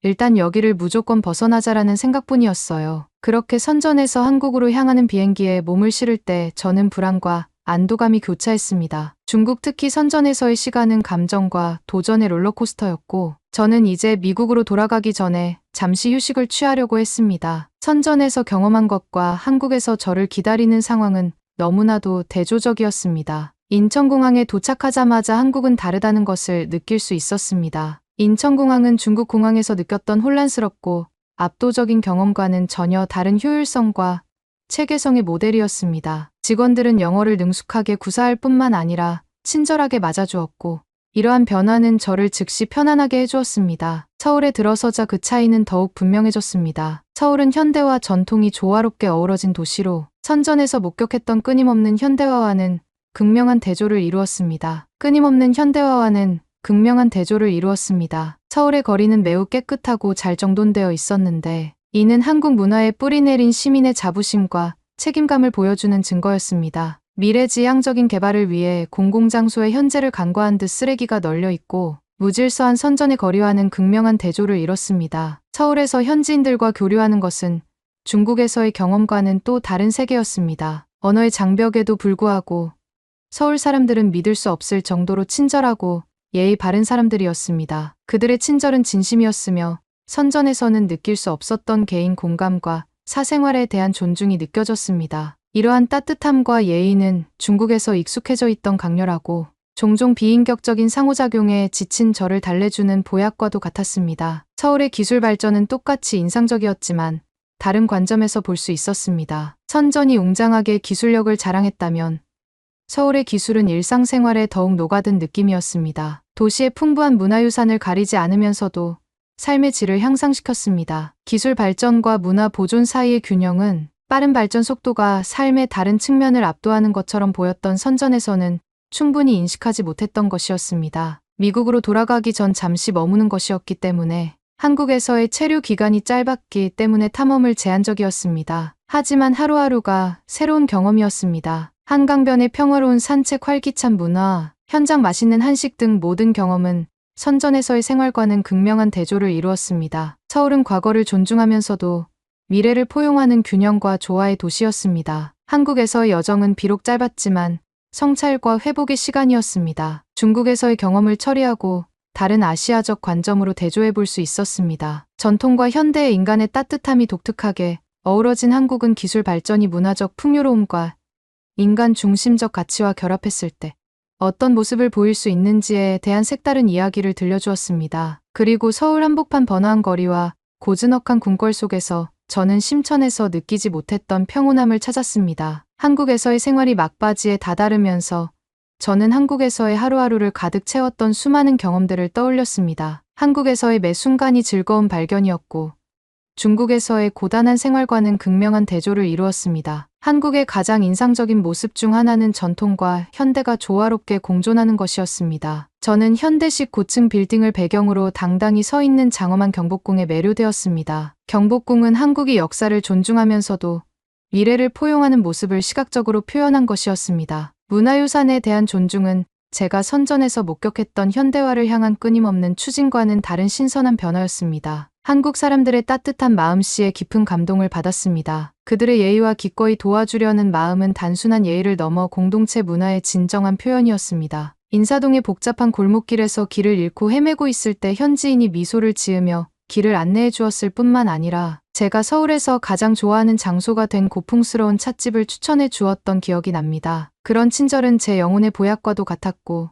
일단 여기를 무조건 벗어나자라는 생각뿐이었어요. 그렇게 선전에서 한국으로 향하는 비행기에 몸을 실을 때 저는 불안과 안도감이 교차했습니다. 중국 특히 선전에서의 시간은 감정과 도전의 롤러코스터였고 저는 이제 미국으로 돌아가기 전에 잠시 휴식을 취하려고 했습니다. 선전에서 경험한 것과 한국에서 저를 기다리는 상황은 너무나도 대조적이었습니다. 인천공항에 도착하자마자 한국은 다르다는 것을 느낄 수 있었습니다. 인천공항은 중국 공항에서 느꼈던 혼란스럽고 압도적인 경험과는 전혀 다른 효율성과 체계성의 모델이었습니다. 직원들은 영어를 능숙하게 구사할 뿐만 아니라 친절하게 맞아주었고 이러한 변화는 저를 즉시 편안하게 해주었습니다. 서울에 들어서자 그 차이는 더욱 분명해졌습니다. 서울은 현대와 전통이 조화롭게 어우러진 도시로 선전에서 목격했던 끊임없는 현대화와는 극명한 대조를 이루었습니다. 끊임없는 현대화와는 극명한 대조를 이루었습니다. 서울의 거리는 매우 깨끗하고 잘 정돈되어 있었는데 이는 한국 문화에 뿌리내린 시민의 자부심과 책임감을 보여주는 증거였습니다. 미래지향적인 개발을 위해 공공장소의 현재를 간과한 듯 쓰레기가 널려 있고 무질서한 선전의 거리와는 극명한 대조를 이뤘습니다. 서울에서 현지인들과 교류하는 것은 중국에서의 경험과는 또 다른 세계였습니다. 언어의 장벽에도 불구하고 서울 사람들은 믿을 수 없을 정도로 친절하고 예의 바른 사람들이었습니다. 그들의 친절은 진심이었으며 선전에서는 느낄 수 없었던 개인 공감과 사생활에 대한 존중이 느껴졌습니다. 이러한 따뜻함과 예의는 중국에서 익숙해져 있던 강렬하고 종종 비인격적인 상호작용에 지친 저를 달래주는 보약과도 같았습니다. 서울의 기술 발전은 똑같이 인상적이었지만 다른 관점에서 볼 수 있었습니다. 선전이 웅장하게 기술력을 자랑했다면 서울의 기술은 일상생활에 더욱 녹아든 느낌이었습니다. 도시의 풍부한 문화유산을 가리지 않으면서도 삶의 질을 향상시켰습니다. 기술 발전과 문화 보존 사이의 균형은 빠른 발전 속도가 삶의 다른 측면을 압도하는 것처럼 보였던 선전에서는 충분히 인식하지 못했던 것이었습니다. 미국으로 돌아가기 전 잠시 머무는 것이었기 때문에 한국에서의 체류 기간이 짧았기 때문에 탐험을 제한적이었습니다. 하지만 하루하루가 새로운 경험이었습니다. 한강변의 평화로운 산책, 활기찬 문화, 현장 맛있는 한식 등 모든 경험은 선전에서의 생활과는 극명한 대조를 이루었습니다. 서울은 과거를 존중하면서도 미래를 포용하는 균형과 조화의 도시였습니다. 한국에서의 여정은 비록 짧았지만 성찰과 회복의 시간이었습니다. 중국에서의 경험을 처리하고 다른 아시아적 관점으로 대조해 볼 수 있었습니다. 전통과 현대의 인간의 따뜻함이 독특하게 어우러진 한국은 기술 발전이 문화적 풍요로움과 인간 중심적 가치와 결합했을 때 어떤 모습을 보일 수 있는지에 대한 색다른 이야기를 들려주었습니다. 그리고 서울 한복판 번화한 거리와 고즈넉한 궁궐 속에서 저는 심천에서 느끼지 못했던 평온함을 찾았습니다. 한국에서의 생활이 막바지에 다다르면서 저는 한국에서의 하루하루를 가득 채웠던 수많은 경험들을 떠올렸습니다. 한국에서의 매 순간이 즐거운 발견이었고 중국에서의 고단한 생활과는 극명한 대조를 이루었습니다. 한국의 가장 인상적인 모습 중 하나는 전통과 현대가 조화롭게 공존하는 것이었습니다. 저는 현대식 고층 빌딩을 배경으로 당당히 서 있는 장엄한 경복궁에 매료되었습니다. 경복궁은 한국의 역사를 존중하면서도 미래를 포용하는 모습을 시각적으로 표현한 것이었습니다. 문화유산에 대한 존중은 제가 선전에서 목격했던 현대화를 향한 끊임없는 추진과는 다른 신선한 변화였습니다. 한국 사람들의 따뜻한 마음씨에 깊은 감동을 받았습니다. 그들의 예의와 기꺼이 도와주려는 마음은 단순한 예의를 넘어 공동체 문화의 진정한 표현이었습니다. 인사동의 복잡한 골목길에서 길을 잃고 헤매고 있을 때 현지인이 미소를 지으며 길을 안내해 주었을 뿐만 아니라 제가 서울에서 가장 좋아하는 장소가 된 고풍스러운 찻집을 추천해 주었던 기억이 납니다. 그런 친절은 제 영혼의 보약과도 같았고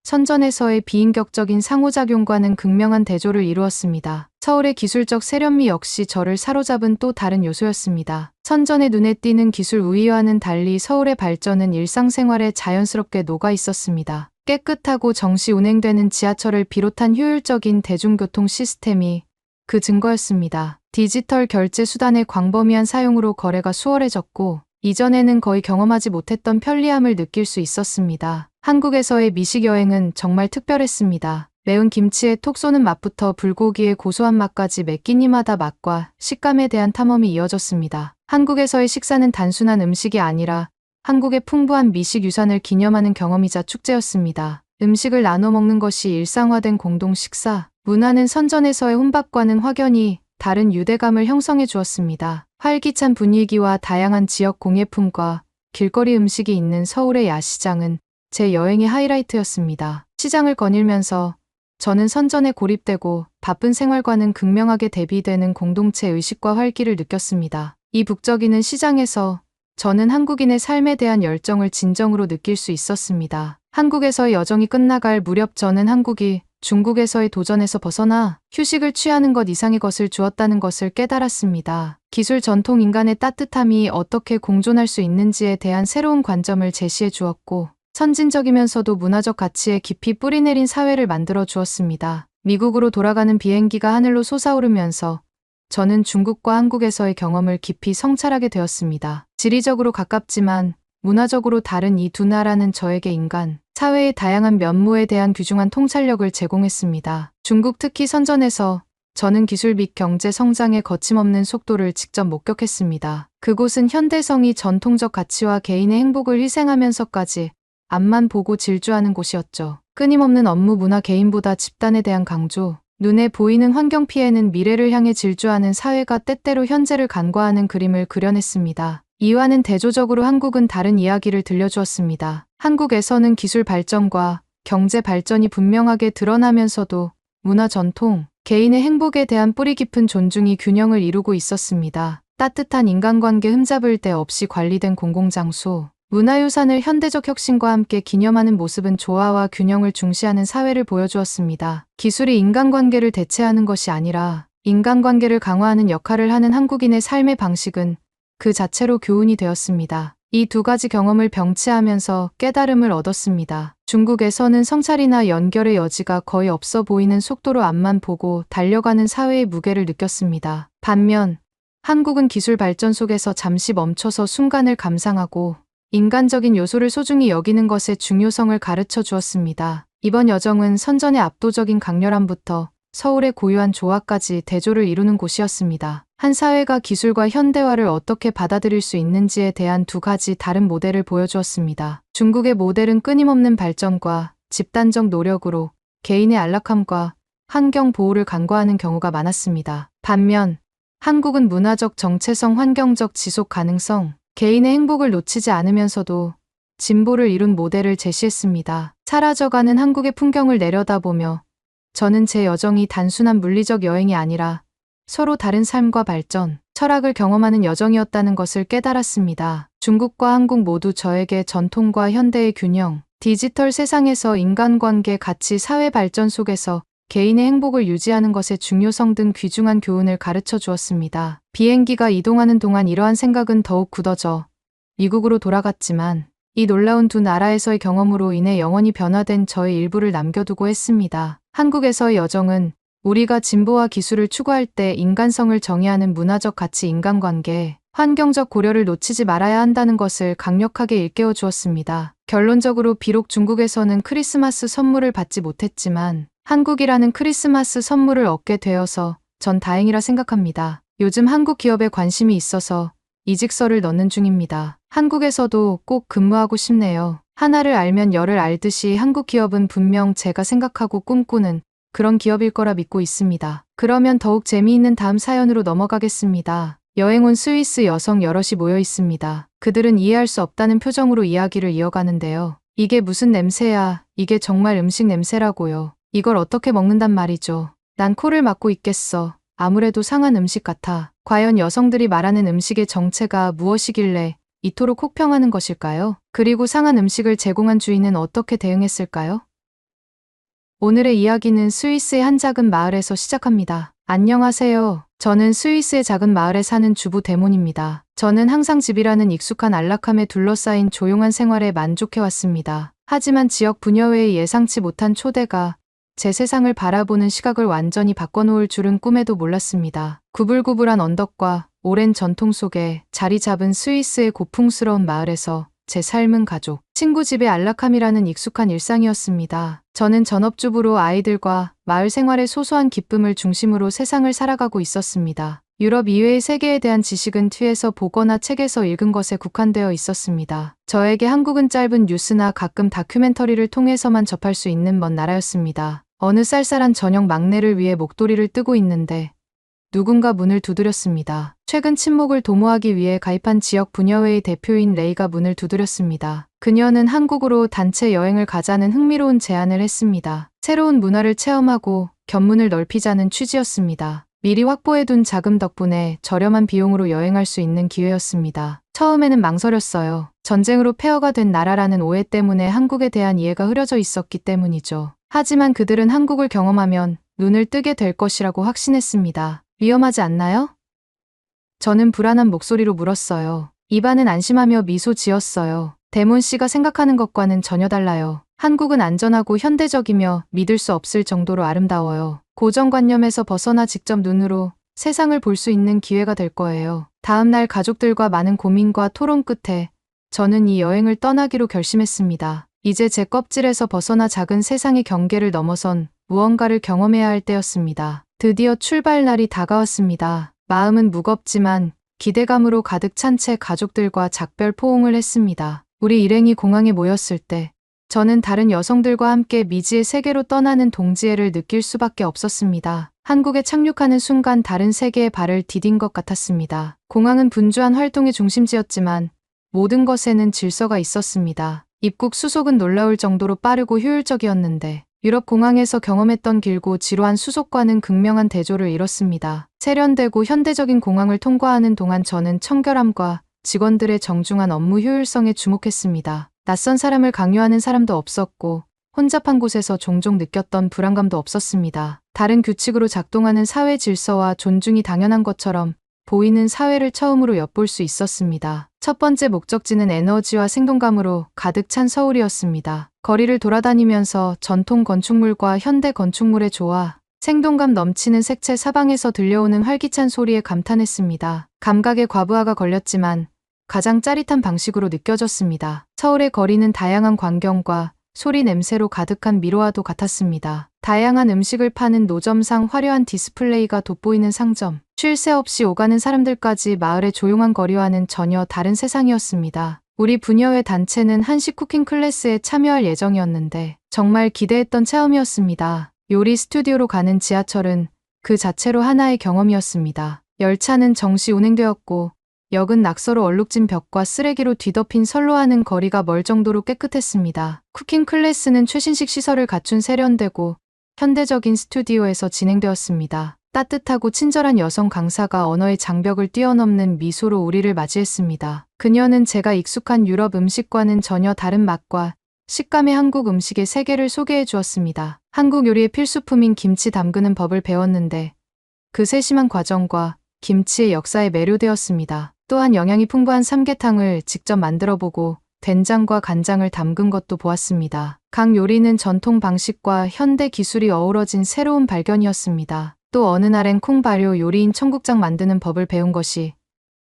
선전에서의 비인격적인 상호작용과는 극명한 대조를 이루었습니다. 서울의 기술적 세련미 역시 저를 사로잡은 또 다른 요소였습니다. 선전의 눈에 띄는 기술 우위와는 달리 서울의 발전은 일상생활에 자연스럽게 녹아 있었습니다. 깨끗하고 정시 운행되는 지하철을 비롯한 효율적인 대중교통 시스템이 그 증거였습니다. 디지털 결제 수단의 광범위한 사용으로 거래가 수월해졌고 이전에는 거의 경험하지 못했던 편리함을 느낄 수 있었습니다. 한국에서의 미식 여행은 정말 특별했습니다. 매운 김치에 톡 쏘는 맛부터 불고기의 고소한 맛까지 매 끼니마다 맛과 식감에 대한 탐험이 이어졌습니다. 한국에서의 식사는 단순한 음식이 아니라 한국의 풍부한 미식 유산을 기념하는 경험이자 축제였습니다. 음식을 나눠 먹는 것이 일상화된 공동 식사, 문화는 선전에서의 혼밥과는 확연히 다른 유대감을 형성해 주었습니다. 활기찬 분위기와 다양한 지역 공예품과 길거리 음식이 있는 서울의 야시장은 제 여행의 하이라이트였습니다. 시장을 거닐면서 저는 선전에 고립되고 바쁜 생활과는 극명하게 대비되는 공동체 의식과 활기를 느꼈습니다. 이 북적이는 시장에서 저는 한국인의 삶에 대한 열정을 진정으로 느낄 수 있었습니다. 한국에서의 여정이 끝나갈 무렵 저는 한국이 중국에서의 도전에서 벗어나 휴식을 취하는 것 이상의 것을 주었다는 것을 깨달았습니다. 기술 전통 인간의 따뜻함이 어떻게 공존할 수 있는지에 대한 새로운 관점을 제시해 주었고 선진적이면서도 문화적 가치에 깊이 뿌리내린 사회를 만들어 주었습니다. 미국으로 돌아가는 비행기가 하늘로 솟아오르면서 저는 중국과 한국에서의 경험을 깊이 성찰하게 되었습니다. 지리적으로 가깝지만 문화적으로 다른 이 두 나라는 저에게 인간, 사회의 다양한 면모에 대한 귀중한 통찰력을 제공했습니다. 중국 특히 선전에서 저는 기술 및 경제 성장의 거침없는 속도를 직접 목격했습니다. 그곳은 현대성이 전통적 가치와 개인의 행복을 희생하면서까지 앞만 보고 질주하는 곳이었죠. 끊임없는 업무 문화 개인보다 집단에 대한 강조, 눈에 보이는 환경 피해는 미래를 향해 질주하는 사회가 때때로 현재를 간과하는 그림을 그려냈습니다. 이와는 대조적으로 한국은 다른 이야기를 들려주었습니다. 한국에서는 기술 발전과 경제 발전이 분명하게 드러나면서도 문화 전통, 개인의 행복에 대한 뿌리 깊은 존중이 균형을 이루고 있었습니다. 따뜻한 인간관계 흠잡을 데 없이 관리된 공공장소, 문화유산을 현대적 혁신과 함께 기념하는 모습은 조화와 균형을 중시하는 사회를 보여주었습니다. 기술이 인간관계를 대체하는 것이 아니라 인간관계를 강화하는 역할을 하는 한국인의 삶의 방식은 그 자체로 교훈이 되었습니다. 이 두 가지 경험을 병치하면서 깨달음을 얻었습니다. 중국에서는 성찰이나 연결의 여지가 거의 없어 보이는 속도로 앞만 보고 달려가는 사회의 무게를 느꼈습니다. 반면 한국은 기술 발전 속에서 잠시 멈춰서 순간을 감상하고 인간적인 요소를 소중히 여기는 것의 중요성을 가르쳐 주었습니다. 이번 여정은 선전의 압도적인 강렬함부터 서울의 고유한 조화까지 대조를 이루는 곳이었습니다. 한 사회가 기술과 현대화를 어떻게 받아들일 수 있는지에 대한 두 가지 다른 모델을 보여주었습니다. 중국의 모델은 끊임없는 발전과 집단적 노력으로 개인의 안락함과 환경 보호를 간과하는 경우가 많았습니다. 반면 한국은 문화적 정체성, 환경적 지속 가능성, 개인의 행복을 놓치지 않으면서도 진보를 이룬 모델을 제시했습니다. 사라져가는 한국의 풍경을 내려다보며 저는 제 여정이 단순한 물리적 여행이 아니라 서로 다른 삶과 발전, 철학을 경험하는 여정이었다는 것을 깨달았습니다. 중국과 한국 모두 저에게 전통과 현대의 균형, 디지털 세상에서 인간관계, 가치, 사회 발전 속에서 개인의 행복을 유지하는 것의 중요성 등 귀중한 교훈을 가르쳐 주었습니다. 비행기가 이동하는 동안 이러한 생각은 더욱 굳어져 미국으로 돌아갔지만 이 놀라운 두 나라에서의 경험으로 인해 영원히 변화된 저의 일부를 남겨두고 했습니다. 한국에서의 여정은 우리가 진보와 기술을 추구할 때 인간성을 정의하는 문화적 가치, 인간관계, 환경적 고려를 놓치지 말아야 한다는 것을 강력하게 일깨워 주었습니다. 결론적으로 비록 중국에서는 크리스마스 선물을 받지 못했지만 한국이라는 크리스마스 선물을 얻게 되어서 전 다행이라 생각합니다. 요즘 한국 기업에 관심이 있어서 이직서를 넣는 중입니다. 한국에서도 꼭 근무하고 싶네요. 하나를 알면 열을 알듯이 한국 기업은 분명 제가 생각하고 꿈꾸는 그런 기업일 거라 믿고 있습니다. 그러면 더욱 재미있는 다음 사연으로 넘어가겠습니다. 여행 온 스위스 여성 여럿이 모여 있습니다. 그들은 이해할 수 없다는 표정으로 이야기를 이어가는데요. 이게 무슨 냄새야? 이게 정말 음식 냄새라고요. 이걸 어떻게 먹는단 말이죠. 난 코를 막고 있겠어. 아무래도 상한 음식 같아. 과연 여성들이 말하는 음식의 정체가 무엇이길래 이토록 혹평하는 것일까요? 그리고 상한 음식을 제공한 주인은 어떻게 대응했을까요? 오늘의 이야기는 스위스의 한 작은 마을에서 시작합니다. 안녕하세요. 저는 스위스의 작은 마을에 사는 주부 데몬입니다. 저는 항상 집이라는 익숙한 안락함에 둘러싸인 조용한 생활에 만족해왔습니다. 하지만 지역 부녀회의 예상치 못한 초대가 제 세상을 바라보는 시각을 완전히 바꿔놓을 줄은 꿈에도 몰랐습니다. 구불구불한 언덕과 오랜 전통 속에 자리 잡은 스위스의 고풍스러운 마을에서 제 삶은 가족, 친구 집의 안락함이라는 익숙한 일상이었습니다. 저는 전업주부로 아이들과 마을 생활의 소소한 기쁨을 중심으로 세상을 살아가고 있었습니다. 유럽 이외의 세계에 대한 지식은 뒤에서 보거나 책에서 읽은 것에 국한되어 있었습니다. 저에게 한국은 짧은 뉴스나 가끔 다큐멘터리를 통해서만 접할 수 있는 먼 나라였습니다. 어느 쌀쌀한 저녁 막내를 위해 목도리를 뜨고 있는데 누군가 문을 두드렸습니다. 최근 친목을 도모하기 위해 가입한 지역 부녀회의 대표인 레이가 문을 두드렸습니다. 그녀는 한국으로 단체 여행을 가자는 흥미로운 제안을 했습니다. 새로운 문화를 체험하고 견문을 넓히자는 취지였습니다. 미리 확보해둔 자금 덕분에 저렴한 비용으로 여행할 수 있는 기회였습니다. 처음에는 망설였어요. 전쟁으로 폐허가 된 나라라는 오해 때문에 한국에 대한 이해가 흐려져 있었기 때문이죠. 하지만 그들은 한국을 경험하면 눈을 뜨게 될 것이라고 확신했습니다. 위험하지 않나요? 저는 불안한 목소리로 물었어요. 이반은 안심하며 미소 지었어요. 데몬 씨가 생각하는 것과는 전혀 달라요. 한국은 안전하고 현대적이며 믿을 수 없을 정도로 아름다워요. 고정관념에서 벗어나 직접 눈으로 세상을 볼 수 있는 기회가 될 거예요. 다음 날 가족들과 많은 고민과 토론 끝에 저는 이 여행을 떠나기로 결심했습니다. 이제 제 껍질에서 벗어나 작은 세상의 경계를 넘어선 무언가를 경험해야 할 때였습니다. 드디어 출발 날이 다가왔습니다. 마음은 무겁지만 기대감으로 가득 찬 채 가족들과 작별 포옹을 했습니다. 우리 일행이 공항에 모였을 때 저는 다른 여성들과 함께 미지의 세계로 떠나는 동지애를 느낄 수밖에 없었습니다. 한국에 착륙하는 순간 다른 세계에 발을 디딘 것 같았습니다. 공항은 분주한 활동의 중심지였지만 모든 것에는 질서가 있었습니다. 입국 수속은 놀라울 정도로 빠르고 효율적이었는데 유럽 공항에서 경험했던 길고 지루한 수속과는 극명한 대조를 이뤘습니다. 세련되고 현대적인 공항을 통과하는 동안 저는 청결함과 직원들의 정중한 업무 효율성에 주목했습니다. 낯선 사람을 강요하는 사람도 없었고 혼잡한 곳에서 종종 느꼈던 불안감도 없었습니다. 다른 규칙으로 작동하는 사회 질서와 존중이 당연한 것처럼 보이는 사회를 처음으로 엿볼 수 있었습니다. 첫 번째 목적지는 에너지와 생동감으로 가득 찬 서울이었습니다. 거리를 돌아다니면서 전통 건축물과 현대 건축물의 조화, 생동감 넘치는 색채 사방에서 들려오는 활기찬 소리에 감탄했습니다. 감각에 과부하가 걸렸지만 가장 짜릿한 방식으로 느껴졌습니다. 서울의 거리는 다양한 광경과 소리 냄새로 가득한 미로와도 같았습니다. 다양한 음식을 파는 노점상 화려한 디스플레이가 돋보이는 상점, 쉴 새 없이 오가는 사람들까지 마을의 조용한 거리와는 전혀 다른 세상이었습니다. 우리 부녀회 단체는 한식 쿠킹 클래스에 참여할 예정이었는데 정말 기대했던 체험이었습니다. 요리 스튜디오로 가는 지하철은 그 자체로 하나의 경험이었습니다. 열차는 정시 운행되었고 역은 낙서로 얼룩진 벽과 쓰레기로 뒤덮인 선로하는 거리가 멀 정도로 깨끗했습니다. 쿠킹 클래스는 최신식 시설을 갖춘 세련되고 현대적인 스튜디오에서 진행되었습니다. 따뜻하고 친절한 여성 강사가 언어의 장벽을 뛰어넘는 미소로 우리를 맞이했습니다. 그녀는 제가 익숙한 유럽 음식과는 전혀 다른 맛과 식감의 한국 음식의 세계를 소개해 주었습니다. 한국 요리의 필수품인 김치 담그는 법을 배웠는데 그 세심한 과정과 김치의 역사에 매료되었습니다. 또한 영양이 풍부한 삼계탕을 직접 만들어보고 된장과 간장을 담근 것도 보았습니다. 각 요리는 전통 방식과 현대 기술이 어우러진 새로운 발견이었습니다. 또 어느 날엔 콩 발효 요리인 청국장 만드는 법을 배운 것이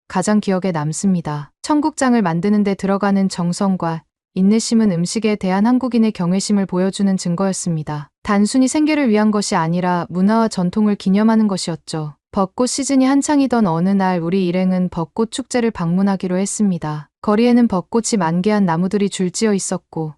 가장 기억에 남습니다. 청국장을 만드는 데 들어가는 정성과 인내심은 음식에 대한 한국인의 경외심을 보여주는 증거였습니다. 단순히 생계를 위한 것이 아니라 문화와 전통을 기념하는 것이었죠. 벚꽃 시즌이 한창이던 어느 날 우리 일행은 벚꽃 축제를 방문하기로 했습니다. 거리에는 벚꽃이 만개한 나무들이 줄지어 있었고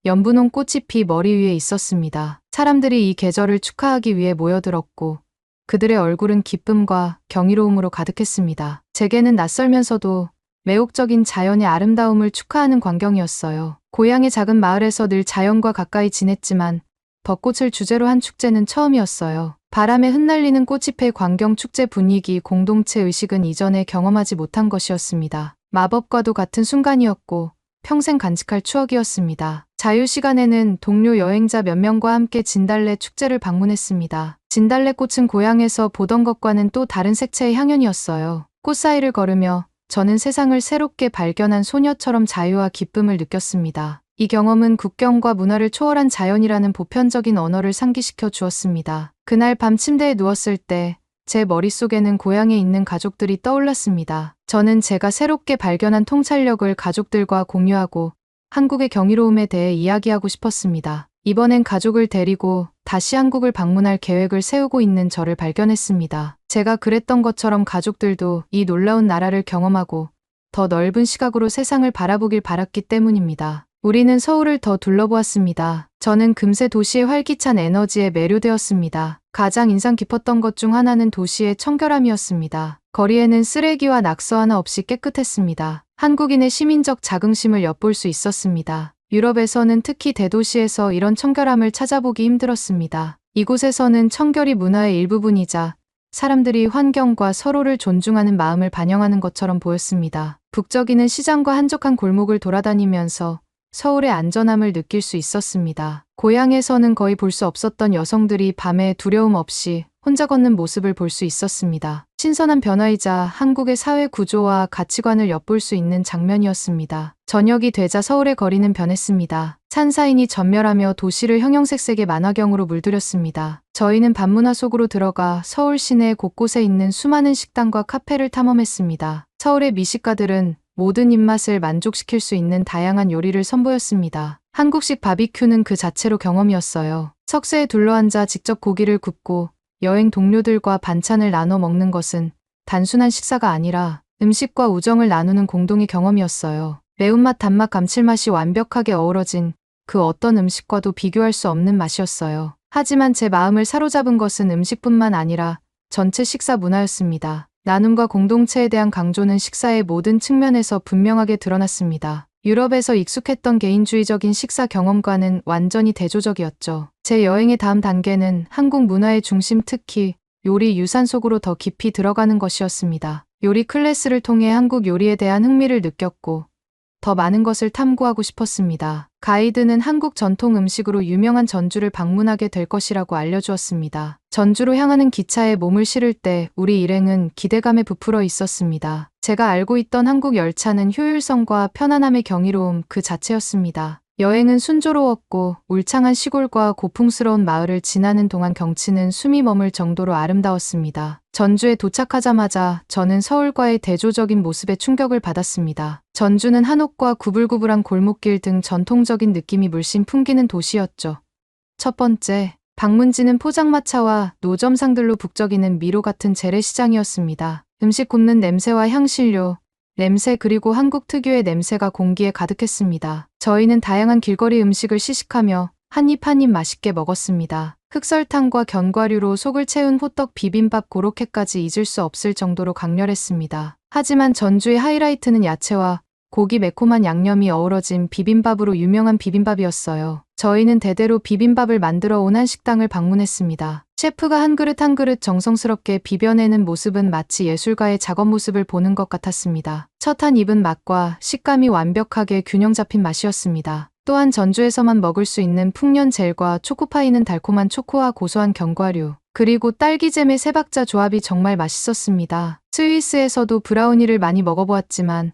연분홍 꽃잎이 머리 위에 있었습니다. 사람들이 이 계절을 축하하기 위해 모여들었고 그들의 얼굴은 기쁨과 경이로움으로 가득했습니다. 제게는 낯설면서도 매혹적인 자연의 아름다움을 축하하는 광경이었어요. 고향의 작은 마을에서 늘 자연과 가까이 지냈지만 벚꽃을 주제로 한 축제는 처음이었어요. 바람에 흩날리는 꽃잎의 광경, 축제 분위기, 공동체 의식은 이전에 경험하지 못한 것이었습니다. 마법과도 같은 순간이었고 평생 간직할 추억이었습니다. 자유시간에는 동료 여행자 몇 명과 함께 진달래 축제를 방문했습니다. 진달래꽃은 고향에서 보던 것과는 또 다른 색채의 향연이었어요. 꽃 사이를 걸으며 저는 세상을 새롭게 발견한 소녀처럼 자유와 기쁨을 느꼈습니다. 이 경험은 국경과 문화를 초월한 자연이라는 보편적인 언어를 상기시켜 주었습니다. 그날 밤 침대에 누웠을 때 제 머릿속에는 고향에 있는 가족들이 떠올랐습니다. 저는 제가 새롭게 발견한 통찰력을 가족들과 공유하고 한국의 경이로움에 대해 이야기하고 싶었습니다. 이번엔 가족을 데리고 다시 한국을 방문할 계획을 세우고 있는 저를 발견했습니다. 제가 그랬던 것처럼 가족들도 이 놀라운 나라를 경험하고 더 넓은 시각으로 세상을 바라보길 바랐기 때문입니다. 우리는 서울을 더 둘러보았습니다. 저는 금세 도시의 활기찬 에너지에 매료되었습니다. 가장 인상 깊었던 것 중 하나는 도시의 청결함이었습니다. 거리에는 쓰레기와 낙서 하나 없이 깨끗했습니다. 한국인의 시민적 자긍심을 엿볼 수 있었습니다. 유럽에서는 특히 대도시에서 이런 청결함을 찾아보기 힘들었습니다. 이곳에서는 청결이 문화의 일부분이자 사람들이 환경과 서로를 존중하는 마음을 반영하는 것처럼 보였습니다. 북적이는 시장과 한적한 골목을 돌아다니면서 서울의 안전함을 느낄 수 있었습니다. 고향에서는 거의 볼 수 없었던 여성들이 밤에 두려움 없이 혼자 걷는 모습을 볼 수 있었습니다. 신선한 변화이자 한국의 사회 구조와 가치관을 엿볼 수 있는 장면이었습니다. 저녁이 되자 서울의 거리는 변했습니다. 산사인이 전멸하며 도시를 형형색색의 만화경으로 물들였습니다. 저희는 밤문화 속으로 들어가 서울 시내 곳곳에 있는 수많은 식당과 카페를 탐험했습니다. 서울의 미식가들은 모든 입맛을 만족시킬 수 있는 다양한 요리를 선보였습니다. 한국식 바비큐는 그 자체로 경험이었어요. 석쇠에 둘러앉아 직접 고기를 굽고 여행 동료들과 반찬을 나눠 먹는 것은 단순한 식사가 아니라 음식과 우정을 나누는 공동의 경험이었어요. 매운맛, 단맛, 감칠맛이 완벽하게 어우러진 그 어떤 음식과도 비교할 수 없는 맛이었어요. 하지만 제 마음을 사로잡은 것은 음식뿐만 아니라 전체 식사 문화였습니다. 나눔과 공동체에 대한 강조는 식사의 모든 측면에서 분명하게 드러났습니다. 유럽에서 익숙했던 개인주의적인 식사 경험과는 완전히 대조적이었죠. 제 여행의 다음 단계는 한국 문화의 중심, 특히 요리 유산 속으로 더 깊이 들어가는 것이었습니다. 요리 클래스를 통해 한국 요리에 대한 흥미를 느꼈고 더 많은 것을 탐구하고 싶었습니다. 가이드는 한국 전통 음식으로 유명한 전주를 방문하게 될 것이라고 알려주었습니다. 전주로 향하는 기차에 몸을 실을 때 우리 일행은 기대감에 부풀어 있었습니다. 제가 알고 있던 한국 열차는 효율성과 편안함의 경이로움 그 자체였습니다. 여행은 순조로웠고 울창한 시골과 고풍스러운 마을을 지나는 동안 경치는 숨이 멈을 정도로 아름다웠습니다. 전주에 도착하자마자 저는 서울과의 대조적인 모습에 충격을 받았습니다. 전주는 한옥과 구불구불한 골목길 등 전통적인 느낌이 물씬 풍기는 도시였죠. 첫 번째, 방문지는 포장마차와 노점상들로 북적이는 미로 같은 재래시장이었습니다. 음식 굽는 냄새와 향신료, 냄새 그리고 한국 특유의 냄새가 공기에 가득했습니다. 저희는 다양한 길거리 음식을 시식하며 한 입 한 입 맛있게 먹었습니다. 흑설탕과 견과류로 속을 채운 호떡, 비빔밥, 고로케까지 잊을 수 없을 정도로 강렬했습니다. 하지만 전주의 하이라이트는 야채와 고기 매콤한 양념이 어우러진 비빔밥으로 유명한 비빔밥이었어요. 저희는 대대로 비빔밥을 만들어 온 한 식당을 방문했습니다. 셰프가 한 그릇 한 그릇 정성스럽게 비벼내는 모습은 마치 예술가의 작업 모습을 보는 것 같았습니다. 첫 한 입은 맛과 식감이 완벽하게 균형 잡힌 맛이었습니다. 또한 전주에서만 먹을 수 있는 풍년 젤과 초코파이는 달콤한 초코와 고소한 견과류, 그리고 딸기잼의 세 박자 조합이 정말 맛있었습니다. 스위스에서도 브라우니를 많이 먹어보았지만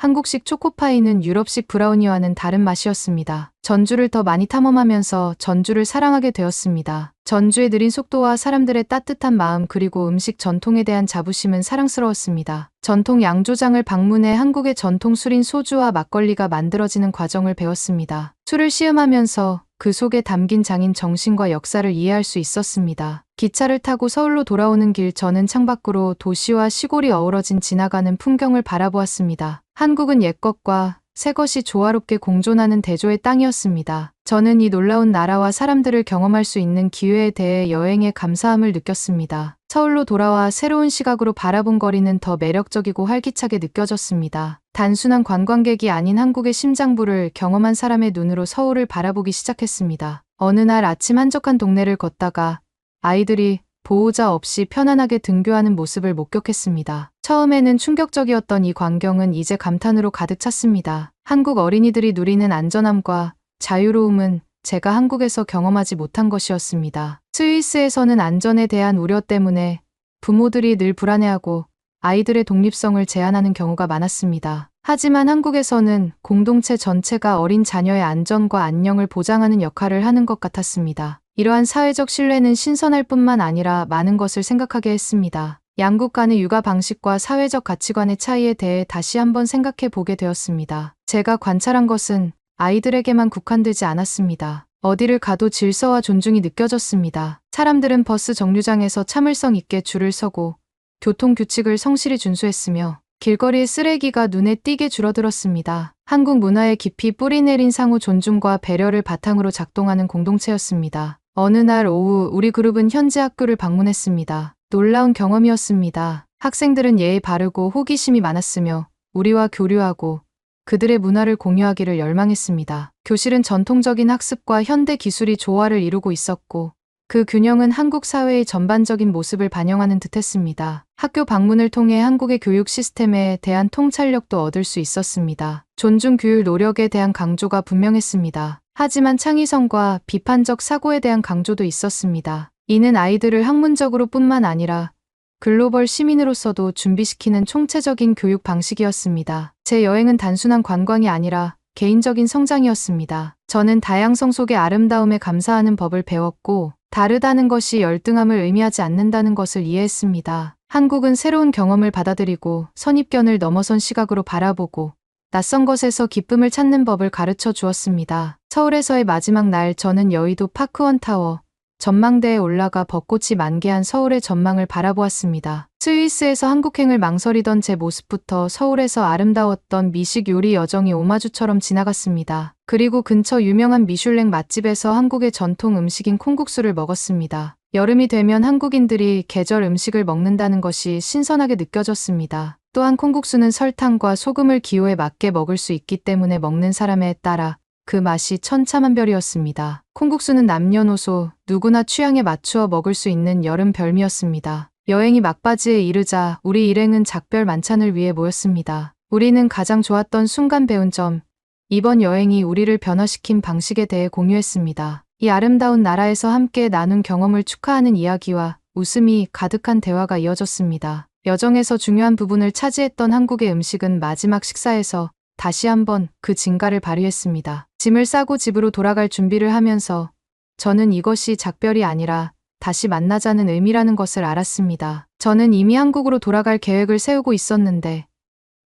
한국식 초코파이는 유럽식 브라우니와는 다른 맛이었습니다. 전주를 더 많이 탐험하면서 전주를 사랑하게 되었습니다. 전주의 느린 속도와 사람들의 따뜻한 마음 그리고 음식 전통에 대한 자부심은 사랑스러웠습니다. 전통 양조장을 방문해 한국의 전통 술인 소주와 막걸리가 만들어지는 과정을 배웠습니다. 술을 시음하면서 그 속에 담긴 장인 정신과 역사를 이해할 수 있었습니다. 기차를 타고 서울로 돌아오는 길 저는 창밖으로 도시와 시골이 어우러진 지나가는 풍경을 바라보았습니다. 한국은 옛것과 새것이 조화롭게 공존하는 대조의 땅이었습니다. 저는 이 놀라운 나라와 사람들을 경험할 수 있는 기회에 대해 여행의 감사함을 느꼈습니다. 서울로 돌아와 새로운 시각으로 바라본 거리는 더 매력적이고 활기차게 느껴졌습니다. 단순한 관광객이 아닌 한국의 심장부를 경험한 사람의 눈으로 서울을 바라보기 시작했습니다. 어느 날 아침 한적한 동네를 걷다가 아이들이 보호자 없이 편안하게 등교하는 모습을 목격했습니다. 처음에는 충격적이었던 이 광경은 이제 감탄으로 가득 찼습니다. 한국 어린이들이 누리는 안전함과 자유로움은 제가 한국에서 경험하지 못한 것이었습니다. 스위스에서는 안전에 대한 우려 때문에 부모들이 늘 불안해하고 아이들의 독립성을 제한하는 경우가 많았습니다. 하지만 한국에서는 공동체 전체가 어린 자녀의 안전과 안녕을 보장하는 역할을 하는 것 같았습니다. 이러한 사회적 신뢰는 신선할 뿐만 아니라 많은 것을 생각하게 했습니다. 양국 간의 육아 방식과 사회적 가치관의 차이에 대해 다시 한번 생각해 보게 되었습니다. 제가 관찰한 것은 아이들에게만 국한되지 않았습니다. 어디를 가도 질서와 존중이 느껴졌습니다. 사람들은 버스 정류장에서 참을성 있게 줄을 서고 교통 규칙을 성실히 준수했으며 길거리의 쓰레기가 눈에 띄게 줄어들었습니다. 한국 문화에 깊이 뿌리내린 상호 존중과 배려를 바탕으로 작동하는 공동체였습니다. 어느 날 오후 우리 그룹은 현지 학교를 방문했습니다. 놀라운 경험이었습니다. 학생들은 예의 바르고 호기심이 많았으며 우리와 교류하고 그들의 문화를 공유하기를 열망했습니다. 교실은 전통적인 학습과 현대 기술이 조화를 이루고 있었고 그 균형은 한국 사회의 전반적인 모습을 반영하는 듯했습니다. 학교 방문을 통해 한국의 교육 시스템에 대한 통찰력도 얻을 수 있었습니다. 존중 교육 노력에 대한 강조가 분명했습니다. 하지만 창의성과 비판적 사고에 대한 강조도 있었습니다. 이는 아이들을 학문적으로 뿐만 아니라 글로벌 시민으로서도 준비시키는 총체적인 교육 방식이었습니다. 제 여행은 단순한 관광이 아니라 개인적인 성장이었습니다. 저는 다양성 속의 아름다움에 감사하는 법을 배웠고 다르다는 것이 열등함을 의미하지 않는다는 것을 이해했습니다. 한국은 새로운 경험을 받아들이고 선입견을 넘어선 시각으로 바라보고 낯선 것에서 기쁨을 찾는 법을 가르쳐 주었습니다. 서울에서의 마지막 날 저는 여의도 파크원타워 전망대에 올라가 벚꽃이 만개한 서울의 전망을 바라보았습니다. 스위스에서 한국행을 망설이던 제 모습부터 서울에서 아름다웠던 미식 요리 여정이 오마주처럼 지나갔습니다. 그리고 근처 유명한 미슐랭 맛집에서 한국의 전통 음식인 콩국수를 먹었습니다. 여름이 되면 한국인들이 계절 음식을 먹는다는 것이 신선하게 느껴졌습니다. 또한 콩국수는 설탕과 소금을 기호에 맞게 먹을 수 있기 때문에 먹는 사람에 따라 그 맛이 천차만별이었습니다. 콩국수는 남녀노소 누구나 취향에 맞추어 먹을 수 있는 여름 별미였습니다. 여행이 막바지에 이르자 우리 일행은 작별 만찬을 위해 모였습니다. 우리는 가장 좋았던 순간 배운 점, 이번 여행이 우리를 변화시킨 방식에 대해 공유했습니다. 이 아름다운 나라에서 함께 나눈 경험을 축하하는 이야기와 웃음이 가득한 대화가 이어졌습니다. 여정에서 중요한 부분을 차지했던 한국의 음식은 마지막 식사에서 다시 한번 그 진가를 발휘했습니다. 짐을 싸고 집으로 돌아갈 준비를 하면서 저는 이것이 작별이 아니라 다시 만나자는 의미라는 것을 알았습니다. 저는 이미 한국으로 돌아갈 계획을 세우고 있었는데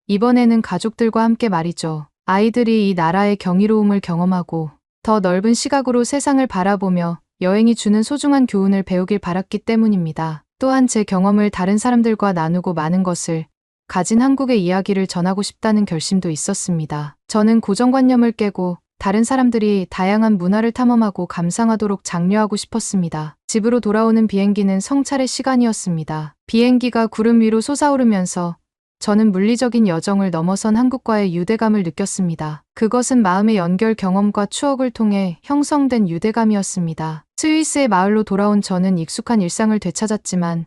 이번에는 가족들과 함께 말이죠. 아이들이 이 나라의 경이로움을 경험하고 더 넓은 시각으로 세상을 바라보며 여행이 주는 소중한 교훈을 배우길 바랐기 때문입니다. 또한 제 경험을 다른 사람들과 나누고 많은 것을 가진 한국의 이야기를 전하고 싶다는 결심도 있었습니다. 저는 고정관념을 깨고 다른 사람들이 다양한 문화를 탐험하고 감상하도록 장려하고 싶었습니다. 집으로 돌아오는 비행기는 성찰의 시간이었습니다. 비행기가 구름 위로 솟아오르면서 저는 물리적인 여정을 넘어선 한국과의 유대감을 느꼈습니다. 그것은 마음의 연결 경험과 추억을 통해 형성된 유대감이었습니다. 스위스의 마을로 돌아온 저는 익숙한 일상을 되찾았지만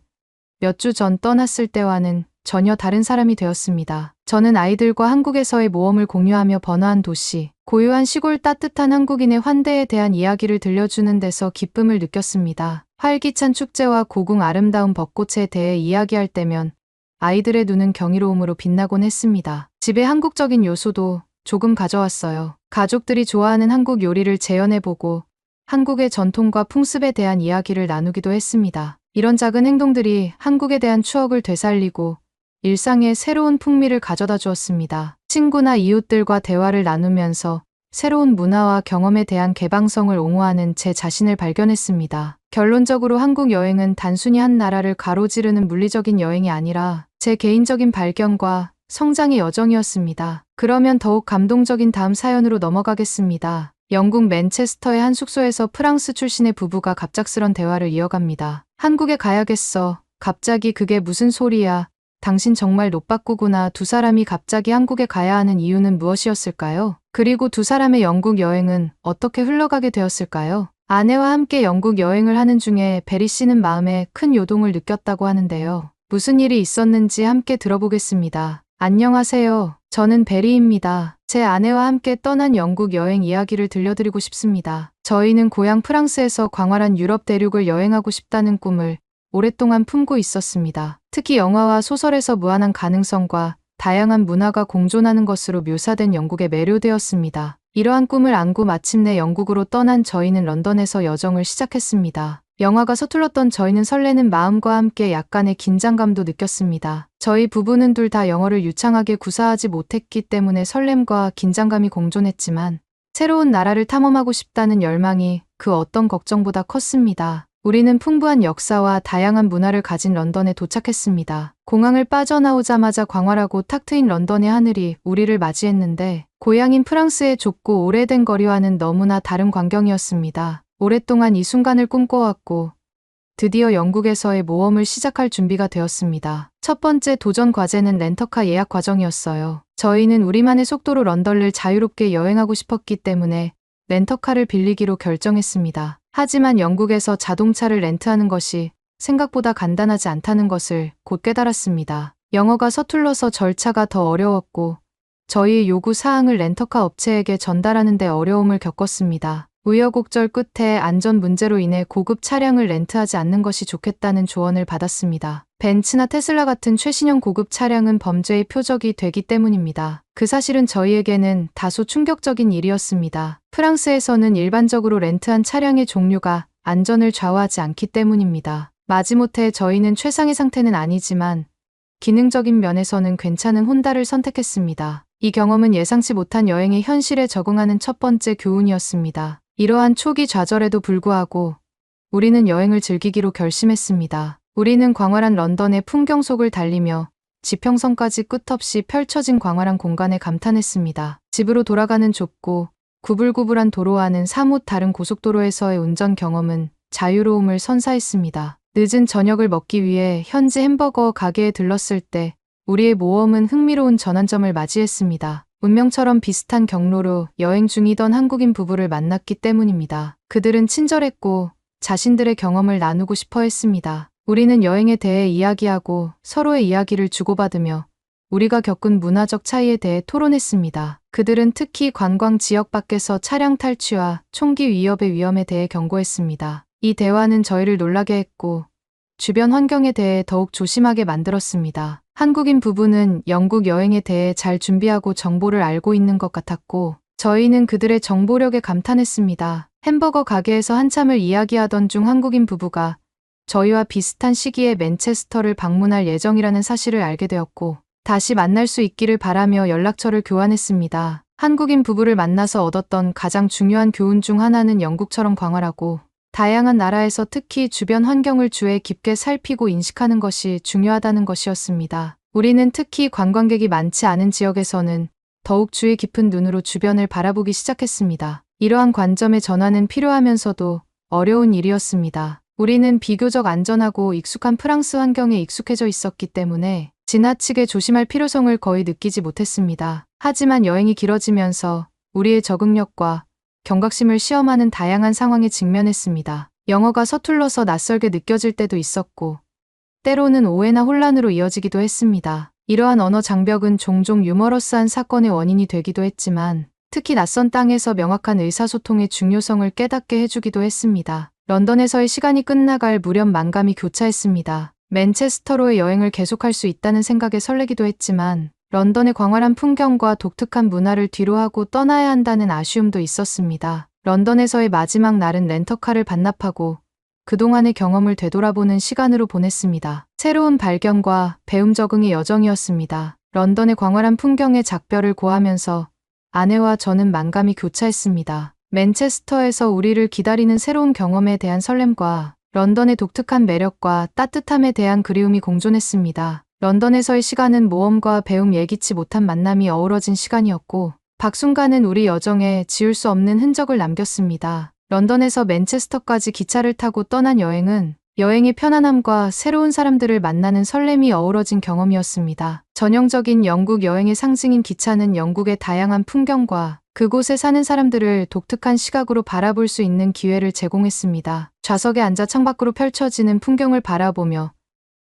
몇 주 전 떠났을 때와는 전혀 다른 사람이 되었습니다. 저는 아이들과 한국에서의 모험을 공유하며 번화한 도시, 고요한 시골 따뜻한 한국인의 환대에 대한 이야기를 들려주는 데서 기쁨을 느꼈습니다. 활기찬 축제와 고궁 아름다운 벚꽃에 대해 이야기할 때면 아이들의 눈은 경이로움으로 빛나곤 했습니다. 집에 한국적인 요소도 조금 가져왔어요. 가족들이 좋아하는 한국 요리를 재현해보고 한국의 전통과 풍습에 대한 이야기를 나누기도 했습니다. 이런 작은 행동들이 한국에 대한 추억을 되살리고 일상에 새로운 풍미를 가져다 주었습니다. 친구나 이웃들과 대화를 나누면서 새로운 문화와 경험에 대한 개방성을 옹호하는 제 자신을 발견했습니다. 결론적으로 한국 여행은 단순히 한 나라를 가로지르는 물리적인 여행이 아니라 제 개인적인 발견과 성장의 여정이었습니다. 그러면 더욱 감동적인 다음 사연으로 넘어가겠습니다. 영국 맨체스터의 한 숙소에서 프랑스 출신의 부부가 갑작스런 대화를 이어갑니다. 한국에 가야겠어. 갑자기 그게 무슨 소리야. 당신 정말 노빠꾸구나. 두 사람이 갑자기 한국에 가야 하는 이유는 무엇이었을까요? 그리고 두 사람의 영국 여행은 어떻게 흘러가게 되었을까요? 아내와 함께 영국 여행을 하는 중에 베리 씨는 마음에 큰 요동을 느꼈다고 하는데요. 무슨 일이 있었는지 함께 들어보겠습니다. 안녕하세요. 저는 베리입니다. 제 아내와 함께 떠난 영국 여행 이야기를 들려드리고 싶습니다. 저희는 고향 프랑스에서 광활한 유럽 대륙을 여행하고 싶다는 꿈을 오랫동안 품고 있었습니다. 특히 영화와 소설에서 무한한 가능성과 다양한 문화가 공존하는 것으로 묘사된 영국에 매료되었습니다. 이러한 꿈을 안고 마침내 영국으로 떠난 저희는 런던에서 여정을 시작했습니다. 영화가 서툴렀던 저희는 설레는 마음과 함께 약간의 긴장감도 느꼈습니다. 저희 부부는 둘 다 영어를 유창하게 구사하지 못했기 때문에 설렘과 긴장감이 공존했지만 새로운 나라를 탐험하고 싶다는 열망이 그 어떤 걱정보다 컸습니다. 우리는 풍부한 역사와 다양한 문화를 가진 런던에 도착했습니다. 공항을 빠져나오자마자 광활하고 탁 트인 런던의 하늘이 우리를 맞이했는데 고향인 프랑스의 좁고 오래된 거리와는 너무나 다른 광경이었습니다. 오랫동안 이 순간을 꿈꿔왔고 드디어 영국에서의 모험을 시작할 준비가 되었습니다. 첫 번째 도전 과제는 렌터카 예약 과정이었어요. 저희는 우리만의 속도로 런던을 자유롭게 여행하고 싶었기 때문에 렌터카를 빌리기로 결정했습니다. 하지만 영국에서 자동차를 렌트하는 것이 생각보다 간단하지 않다는 것을 곧 깨달았습니다. 영어가 서툴러서 절차가 더 어려웠고 저희의 요구 사항을 렌터카 업체에게 전달하는 데 어려움을 겪었습니다. 우여곡절 끝에 안전 문제로 인해 고급 차량을 렌트하지 않는 것이 좋겠다는 조언을 받았습니다. 벤츠나 테슬라 같은 최신형 고급 차량은 범죄의 표적이 되기 때문입니다. 그 사실은 저희에게는 다소 충격적인 일이었습니다. 프랑스에서는 일반적으로 렌트한 차량의 종류가 안전을 좌우하지 않기 때문입니다. 마지못해 저희는 최상의 상태는 아니지만 기능적인 면에서는 괜찮은 혼다를 선택했습니다. 이 경험은 예상치 못한 여행의 현실에 적응하는 첫 번째 교훈이었습니다. 이러한 초기 좌절에도 불구하고 우리는 여행을 즐기기로 결심했습니다. 우리는 광활한 런던의 풍경 속을 달리며 지평선까지 끝없이 펼쳐진 광활한 공간에 감탄했습니다. 집으로 돌아가는 좁고 구불구불한 도로와는 사뭇 다른 고속도로에서의 운전 경험은 자유로움을 선사했습니다. 늦은 저녁을 먹기 위해 현지 햄버거 가게에 들렀을 때 우리의 모험은 흥미로운 전환점을 맞이했습니다. 운명처럼 비슷한 경로로 여행 중이던 한국인 부부를 만났기 때문입니다. 그들은 친절했고 자신들의 경험을 나누고 싶어 했습니다. 우리는 여행에 대해 이야기하고 서로의 이야기를 주고받으며 우리가 겪은 문화적 차이에 대해 토론했습니다. 그들은 특히 관광 지역 밖에서 차량 탈취와 총기 위협의 위험에 대해 경고했습니다. 이 대화는 저희를 놀라게 했고 주변 환경에 대해 더욱 조심하게 만들었습니다. 한국인 부부는 영국 여행에 대해 잘 준비하고 정보를 알고 있는 것 같았고 저희는 그들의 정보력에 감탄했습니다. 햄버거 가게에서 한참을 이야기하던 중 한국인 부부가 저희와 비슷한 시기에 맨체스터를 방문할 예정이라는 사실을 알게 되었고 다시 만날 수 있기를 바라며 연락처를 교환했습니다. 한국인 부부를 만나서 얻었던 가장 중요한 교훈 중 하나는 영국처럼 광활하고 다양한 나라에서 특히 주변 환경을 주의 깊게 살피고 인식하는 것이 중요하다는 것이었습니다. 우리는 특히 관광객이 많지 않은 지역에서는 더욱 주의 깊은 눈으로 주변을 바라보기 시작했습니다. 이러한 관점의 전환은 필요하면서도 어려운 일이었습니다. 우리는 비교적 안전하고 익숙한 프랑스 환경에 익숙해져 있었기 때문에 지나치게 조심할 필요성을 거의 느끼지 못했습니다. 하지만 여행이 길어지면서 우리의 적응력과 경각심을 시험하는 다양한 상황에 직면했습니다. 영어가 서툴러서 낯설게 느껴질 때도 있었고 때로는 오해나 혼란으로 이어지기도 했습니다. 이러한 언어 장벽은 종종 유머러스한 사건의 원인이 되기도 했지만 특히 낯선 땅에서 명확한 의사소통의 중요성을 깨닫게 해주기도 했습니다. 런던에서의 시간이 끝나갈 무렵 만감이 교차했습니다. 맨체스터로의 여행을 계속할 수 있다는 생각에 설레기도 했지만 런던의 광활한 풍경과 독특한 문화를 뒤로하고 떠나야 한다는 아쉬움도 있었습니다. 런던에서의 마지막 날은 렌터카를 반납하고 그동안의 경험을 되돌아보는 시간으로 보냈습니다. 새로운 발견과 배움 적응의 여정이었습니다. 런던의 광활한 풍경의 작별을 고하면서 아내와 저는 만감이 교차했습니다. 맨체스터에서 우리를 기다리는 새로운 경험에 대한 설렘과 런던의 독특한 매력과 따뜻함에 대한 그리움이 공존했습니다. 런던에서의 시간은 모험과 배움, 예기치 못한 만남이 어우러진 시간이었고 박순간은 우리 여정에 지울 수 없는 흔적을 남겼습니다. 런던에서 맨체스터까지 기차를 타고 떠난 여행은 여행의 편안함과 새로운 사람들을 만나는 설렘이 어우러진 경험이었습니다. 전형적인 영국 여행의 상징인 기차는 영국의 다양한 풍경과 그곳에 사는 사람들을 독특한 시각으로 바라볼 수 있는 기회를 제공했습니다. 좌석에 앉아 창밖으로 펼쳐지는 풍경을 바라보며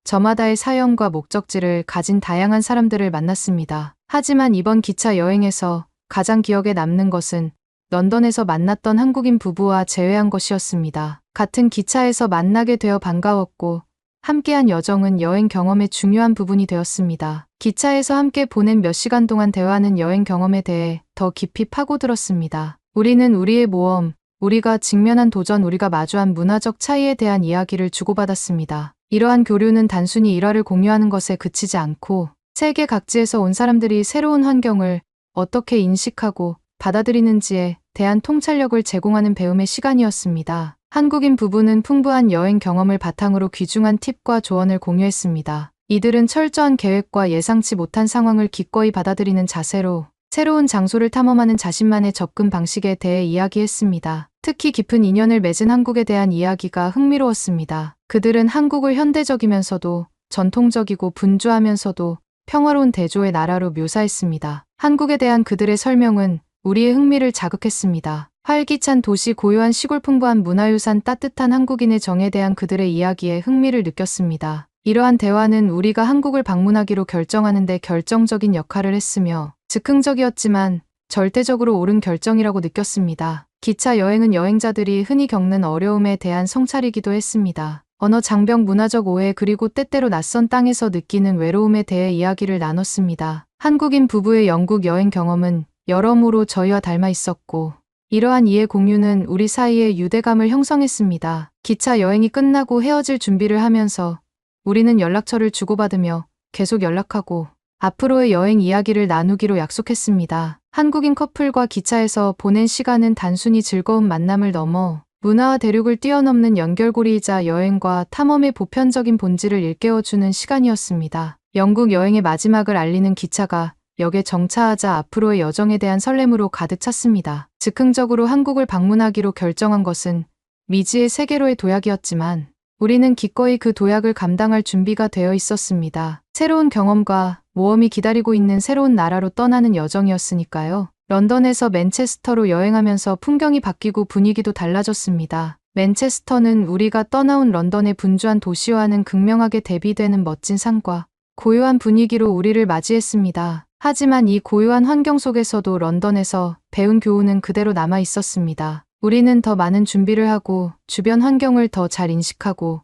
저마다의 사연과 목적지를 가진 다양한 사람들을 만났습니다. 하지만 이번 기차 여행에서 가장 기억에 남는 것은 런던에서 만났던 한국인 부부와 재회한 것이었습니다. 같은 기차에서 만나게 되어 반가웠고 함께한 여정은 여행 경험의 중요한 부분이 되었습니다. 기차에서 함께 보낸 몇 시간 동안 대화는 여행 경험에 대해 더 깊이 파고들었습니다. 우리는 우리의 모험, 우리가 직면한 도전, 우리가 마주한 문화적 차이에 대한 이야기를 주고받았습니다. 이러한 교류는 단순히 일화를 공유하는 것에 그치지 않고 세계 각지에서 온 사람들이 새로운 환경을 어떻게 인식하고 받아들이는지에 대한 통찰력을 제공하는 배움의 시간이었습니다. 한국인 부부는 풍부한 여행 경험을 바탕으로 귀중한 팁과 조언을 공유했습니다. 이들은 철저한 계획과 예상치 못한 상황을 기꺼이 받아들이는 자세로 새로운 장소를 탐험하는 자신만의 접근 방식에 대해 이야기했습니다. 특히 깊은 인연을 맺은 한국에 대한 이야기가 흥미로웠습니다. 그들은 한국을 현대적이면서도 전통적이고 분주하면서도 평화로운 대조의 나라로 묘사했습니다. 한국에 대한 그들의 설명은 우리의 흥미를 자극했습니다. 활기찬 도시, 고요한 시골, 풍부한 문화유산, 따뜻한 한국인의 정에 대한 그들의 이야기에 흥미를 느꼈습니다. 이러한 대화는 우리가 한국을 방문하기로 결정하는 데 결정적인 역할을 했으며 즉흥적이었지만 절대적으로 옳은 결정이라고 느꼈습니다. 기차 여행은 여행자들이 흔히 겪는 어려움에 대한 성찰이기도 했습니다. 언어 장벽, 문화적 오해, 그리고 때때로 낯선 땅에서 느끼는 외로움에 대해 이야기를 나눴습니다. 한국인 부부의 영국 여행 경험은 여러모로 저희와 닮아 있었고 이러한 이해 공유는 우리 사이에 유대감을 형성했습니다. 기차 여행이 끝나고 헤어질 준비를 하면서 우리는 연락처를 주고받으며 계속 연락하고 앞으로의 여행 이야기를 나누기로 약속했습니다. 한국인 커플과 기차에서 보낸 시간은 단순히 즐거운 만남을 넘어 문화와 대륙을 뛰어넘는 연결고리이자 여행과 탐험의 보편적인 본질을 일깨워주는 시간이었습니다. 영국 여행의 마지막을 알리는 기차가 역에 정차하자 앞으로의 여정에 대한 설렘으로 가득 찼습니다. 즉흥적으로 한국을 방문하기로 결정한 것은 미지의 세계로의 도약이었지만 우리는 기꺼이 그 도약을 감당할 준비가 되어 있었습니다. 새로운 경험과 모험이 기다리고 있는 새로운 나라로 떠나는 여정이었으니까요. 런던에서 맨체스터로 여행하면서 풍경이 바뀌고 분위기도 달라졌습니다. 맨체스터는 우리가 떠나온 런던의 분주한 도시와는 극명하게 대비되는 멋진 산과 고요한 분위기로 우리를 맞이했습니다. 하지만 이 고요한 환경 속에서도 런던에서 배운 교훈은 그대로 남아 있었습니다. 우리는 더 많은 준비를 하고 주변 환경을 더 잘 인식하고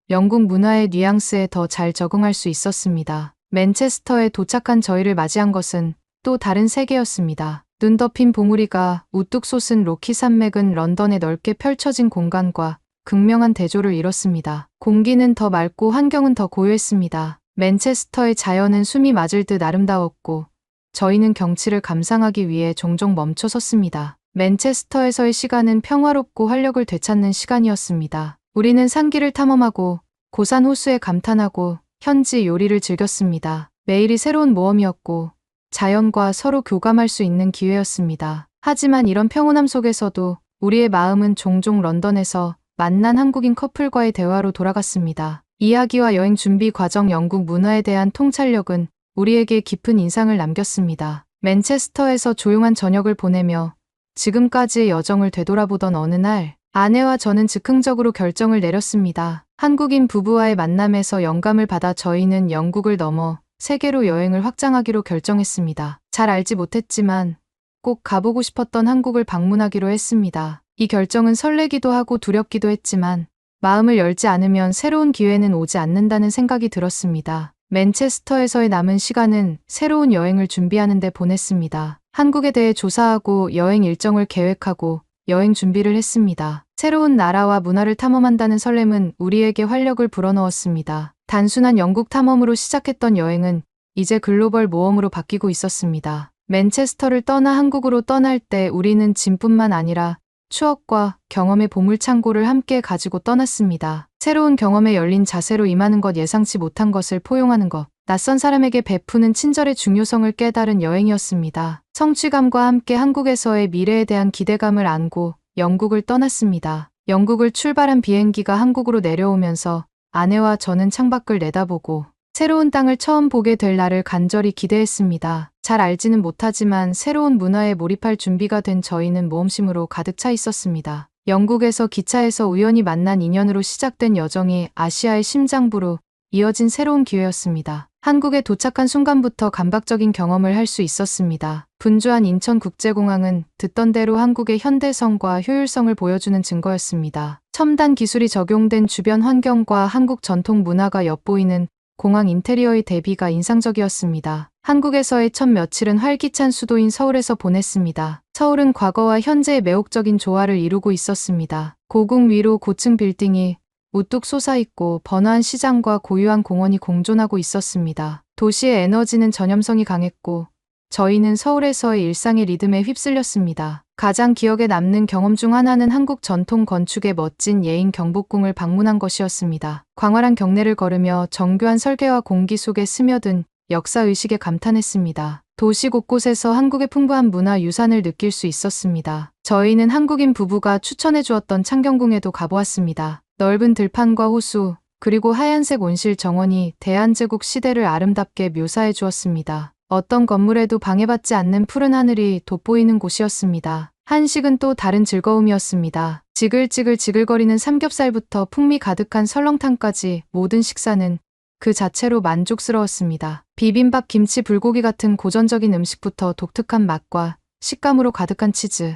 영국 문화의 뉘앙스에 더 잘 적응할 수 있었습니다. 맨체스터에 도착한 저희를 맞이한 것은 또 다른 세계였습니다. 눈 덮인 봉우리가 우뚝 솟은 로키 산맥은 런던의 넓게 펼쳐진 공간과 극명한 대조를 이뤘습니다. 공기는 더 맑고 환경은 더 고요했습니다. 맨체스터의 자연은 숨이 맞을 듯 아름다웠고 저희는 경치를 감상하기 위해 종종 멈춰 섰습니다. 맨체스터에서의 시간은 평화롭고 활력을 되찾는 시간이었습니다. 우리는 산길을 탐험하고 고산 호수에 감탄하고 현지 요리를 즐겼습니다. 매일이 새로운 모험이었고 자연과 서로 교감할 수 있는 기회였습니다. 하지만 이런 평온함 속에서도 우리의 마음은 종종 런던에서 만난 한국인 커플과의 대화로 돌아갔습니다. 이야기와 여행 준비 과정, 영국 문화에 대한 통찰력은 우리에게 깊은 인상을 남겼습니다. 맨체스터에서 조용한 저녁을 보내며 지금까지의 여정을 되돌아보던 어느 날, 아내와 저는 즉흥적으로 결정을 내렸습니다. 한국인 부부와의 만남에서 영감을 받아 저희는 영국을 넘어 세계로 여행을 확장하기로 결정했습니다. 잘 알지 못했지만 꼭 가보고 싶었던 한국을 방문하기로 했습니다. 이 결정은 설레기도 하고 두렵기도 했지만 마음을 열지 않으면 새로운 기회는 오지 않는다는 생각이 들었습니다. 맨체스터에서의 남은 시간은 새로운 여행을 준비하는 데 보냈습니다. 한국에 대해 조사하고 여행 일정을 계획하고 여행 준비를 했습니다. 새로운 나라와 문화를 탐험한다는 설렘은 우리에게 활력을 불어넣었습니다. 단순한 영국 탐험으로 시작했던 여행은 이제 글로벌 모험으로 바뀌고 있었습니다. 맨체스터를 떠나 한국으로 떠날 때 우리는 짐뿐만 아니라 추억과 경험의 보물창고를 함께 가지고 떠났습니다. 새로운 경험에 열린 자세로 임하는 것, 예상치 못한 것을 포용하는 것, 낯선 사람에게 베푸는 친절의 중요성을 깨달은 여행이었습니다. 성취감과 함께 한국에서의 미래에 대한 기대감을 안고 영국을 떠났습니다. 영국을 출발한 비행기가 한국으로 내려오면서 아내와 저는 창밖을 내다보고 새로운 땅을 처음 보게 될 날을 간절히 기대했습니다. 잘 알지는 못하지만 새로운 문화에 몰입할 준비가 된 저희는 모험심으로 가득 차 있었습니다. 영국에서 기차에서 우연히 만난 인연으로 시작된 여정이 아시아의 심장부로 이어진 새로운 기회였습니다. 한국에 도착한 순간부터 감각적인 경험을 할 수 있었습니다. 분주한 인천국제공항은 듣던 대로 한국의 현대성과 효율성을 보여주는 증거였습니다. 첨단 기술이 적용된 주변 환경과 한국 전통 문화가 엿보이는 공항 인테리어의 대비가 인상적이었습니다. 한국에서의 첫 며칠은 활기찬 수도인 서울에서 보냈습니다. 서울은 과거와 현재의 매혹적인 조화를 이루고 있었습니다. 고궁 위로 고층 빌딩이 우뚝 솟아있고 번화한 시장과 고유한 공원이 공존하고 있었습니다. 도시의 에너지는 전염성이 강했고 저희는 서울에서의 일상의 리듬에 휩쓸렸습니다. 가장 기억에 남는 경험 중 하나는 한국 전통 건축의 멋진 예인 경복궁을 방문한 것이었습니다. 광활한 경내를 걸으며 정교한 설계와 공기 속에 스며든 역사의식에 감탄했습니다. 도시 곳곳에서 한국의 풍부한 문화 유산을 느낄 수 있었습니다. 저희는 한국인 부부가 추천해 주었던 창경궁에도 가보았습니다. 넓은 들판과 호수, 그리고 하얀색 온실 정원이 대한제국 시대를 아름답게 묘사해 주었습니다. 어떤 건물에도 방해받지 않는 푸른 하늘이 돋보이는 곳이었습니다. 한식은 또 다른 즐거움이었습니다. 지글지글거리는 삼겹살부터 풍미 가득한 설렁탕까지 모든 식사는 그 자체로 만족스러웠습니다. 비빔밥, 김치, 불고기 같은 고전적인 음식부터 독특한 맛과 식감으로 가득한 치즈,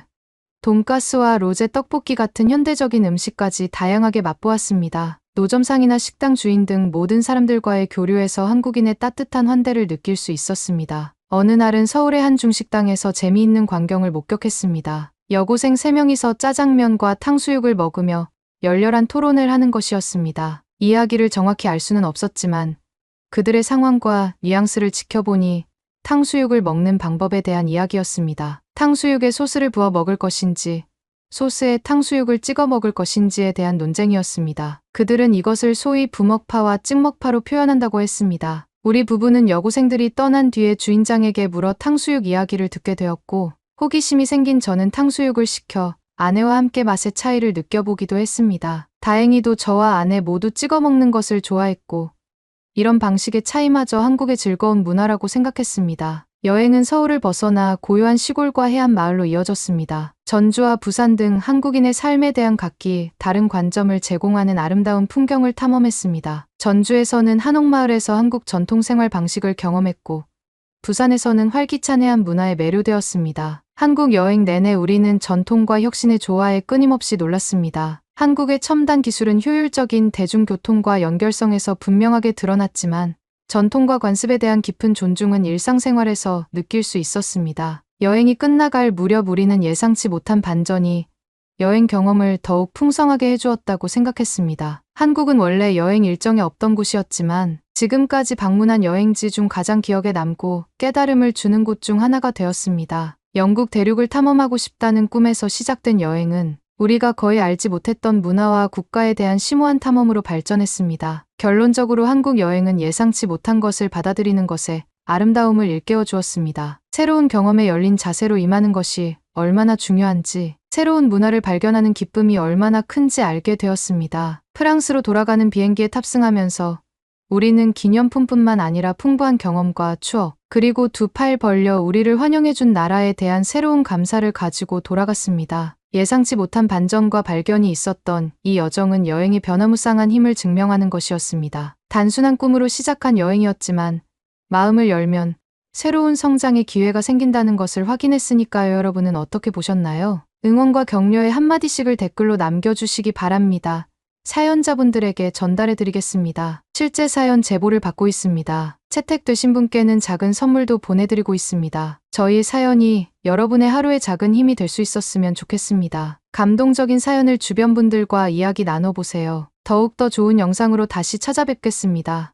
돈가스와 로제 떡볶이 같은 현대적인 음식까지 다양하게 맛보았습니다. 노점상이나 식당 주인 등 모든 사람들과의 교류에서 한국인의 따뜻한 환대를 느낄 수 있었습니다. 어느 날은 서울의 한 중식당에서 재미있는 광경을 목격했습니다. 여고생 3명이서 짜장면과 탕수육을 먹으며 열렬한 토론을 하는 것이었습니다. 이야기를 정확히 알 수는 없었지만 그들의 상황과 뉘앙스를 지켜보니 탕수육을 먹는 방법에 대한 이야기였습니다. 탕수육에 소스를 부어 먹을 것인지 소스에 탕수육을 찍어 먹을 것인지에 대한 논쟁이었습니다. 그들은 이것을 소위 부먹파와 찍먹파로 표현한다고 했습니다. 우리 부부는 여고생들이 떠난 뒤에 주인장에게 물어 탕수육 이야기를 듣게 되었고 호기심이 생긴 저는 탕수육을 시켜 아내와 함께 맛의 차이를 느껴보기도 했습니다. 다행히도 저와 아내 모두 찍어 먹는 것을 좋아했고 이런 방식의 차이마저 한국의 즐거운 문화라고 생각했습니다. 여행은 서울을 벗어나 고요한 시골과 해안 마을로 이어졌습니다. 전주와 부산 등 한국인의 삶에 대한 각기 다른 관점을 제공하는 아름다운 풍경을 탐험했습니다. 전주에서는 한옥마을에서 한국 전통 생활 방식을 경험했고 부산에서는 활기찬 해안 문화에 매료되었습니다. 한국 여행 내내 우리는 전통과 혁신의 조화에 끊임없이 놀랐습니다. 한국의 첨단 기술은 효율적인 대중교통과 연결성에서 분명하게 드러났지만 전통과 관습에 대한 깊은 존중은 일상생활에서 느낄 수 있었습니다. 여행이 끝나갈 무렵 우리는 예상치 못한 반전이 여행 경험을 더욱 풍성하게 해주었다고 생각했습니다. 한국은 원래 여행 일정에 없던 곳이었지만 지금까지 방문한 여행지 중 가장 기억에 남고 깨달음을 주는 곳 중 하나가 되었습니다. 영국 대륙을 탐험하고 싶다는 꿈에서 시작된 여행은 우리가 거의 알지 못했던 문화와 국가에 대한 심오한 탐험으로 발전했습니다. 결론적으로 한국 여행은 예상치 못한 것을 받아들이는 것에 아름다움을 일깨워 주었습니다. 새로운 경험에 열린 자세로 임하는 것이 얼마나 중요한지, 새로운 문화를 발견하는 기쁨이 얼마나 큰지 알게 되었습니다. 프랑스로 돌아가는 비행기에 탑승하면서 우리는 기념품뿐만 아니라 풍부한 경험과 추억, 그리고 두 팔 벌려 우리를 환영해준 나라에 대한 새로운 감사를 가지고 돌아갔습니다. 예상치 못한 반전과 발견이 있었던 이 여정은 여행의 변화무쌍한 힘을 증명하는 것이었습니다. 단순한 꿈으로 시작한 여행이었지만 마음을 열면 새로운 성장의 기회가 생긴다는 것을 확인했으니까요. 여러분은 어떻게 보셨나요? 응원과 격려의 한마디씩을 댓글로 남겨주시기 바랍니다. 사연자분들에게 전달해 드리겠습니다. 실제 사연 제보를 받고 있습니다. 채택되신 분께는 작은 선물도 보내드리고 있습니다. 저희 사연이 여러분의 하루의 작은 힘이 될 수 있었으면 좋겠습니다. 감동적인 사연을 주변 분들과 이야기 나눠보세요. 더욱더 좋은 영상으로 다시 찾아뵙겠습니다.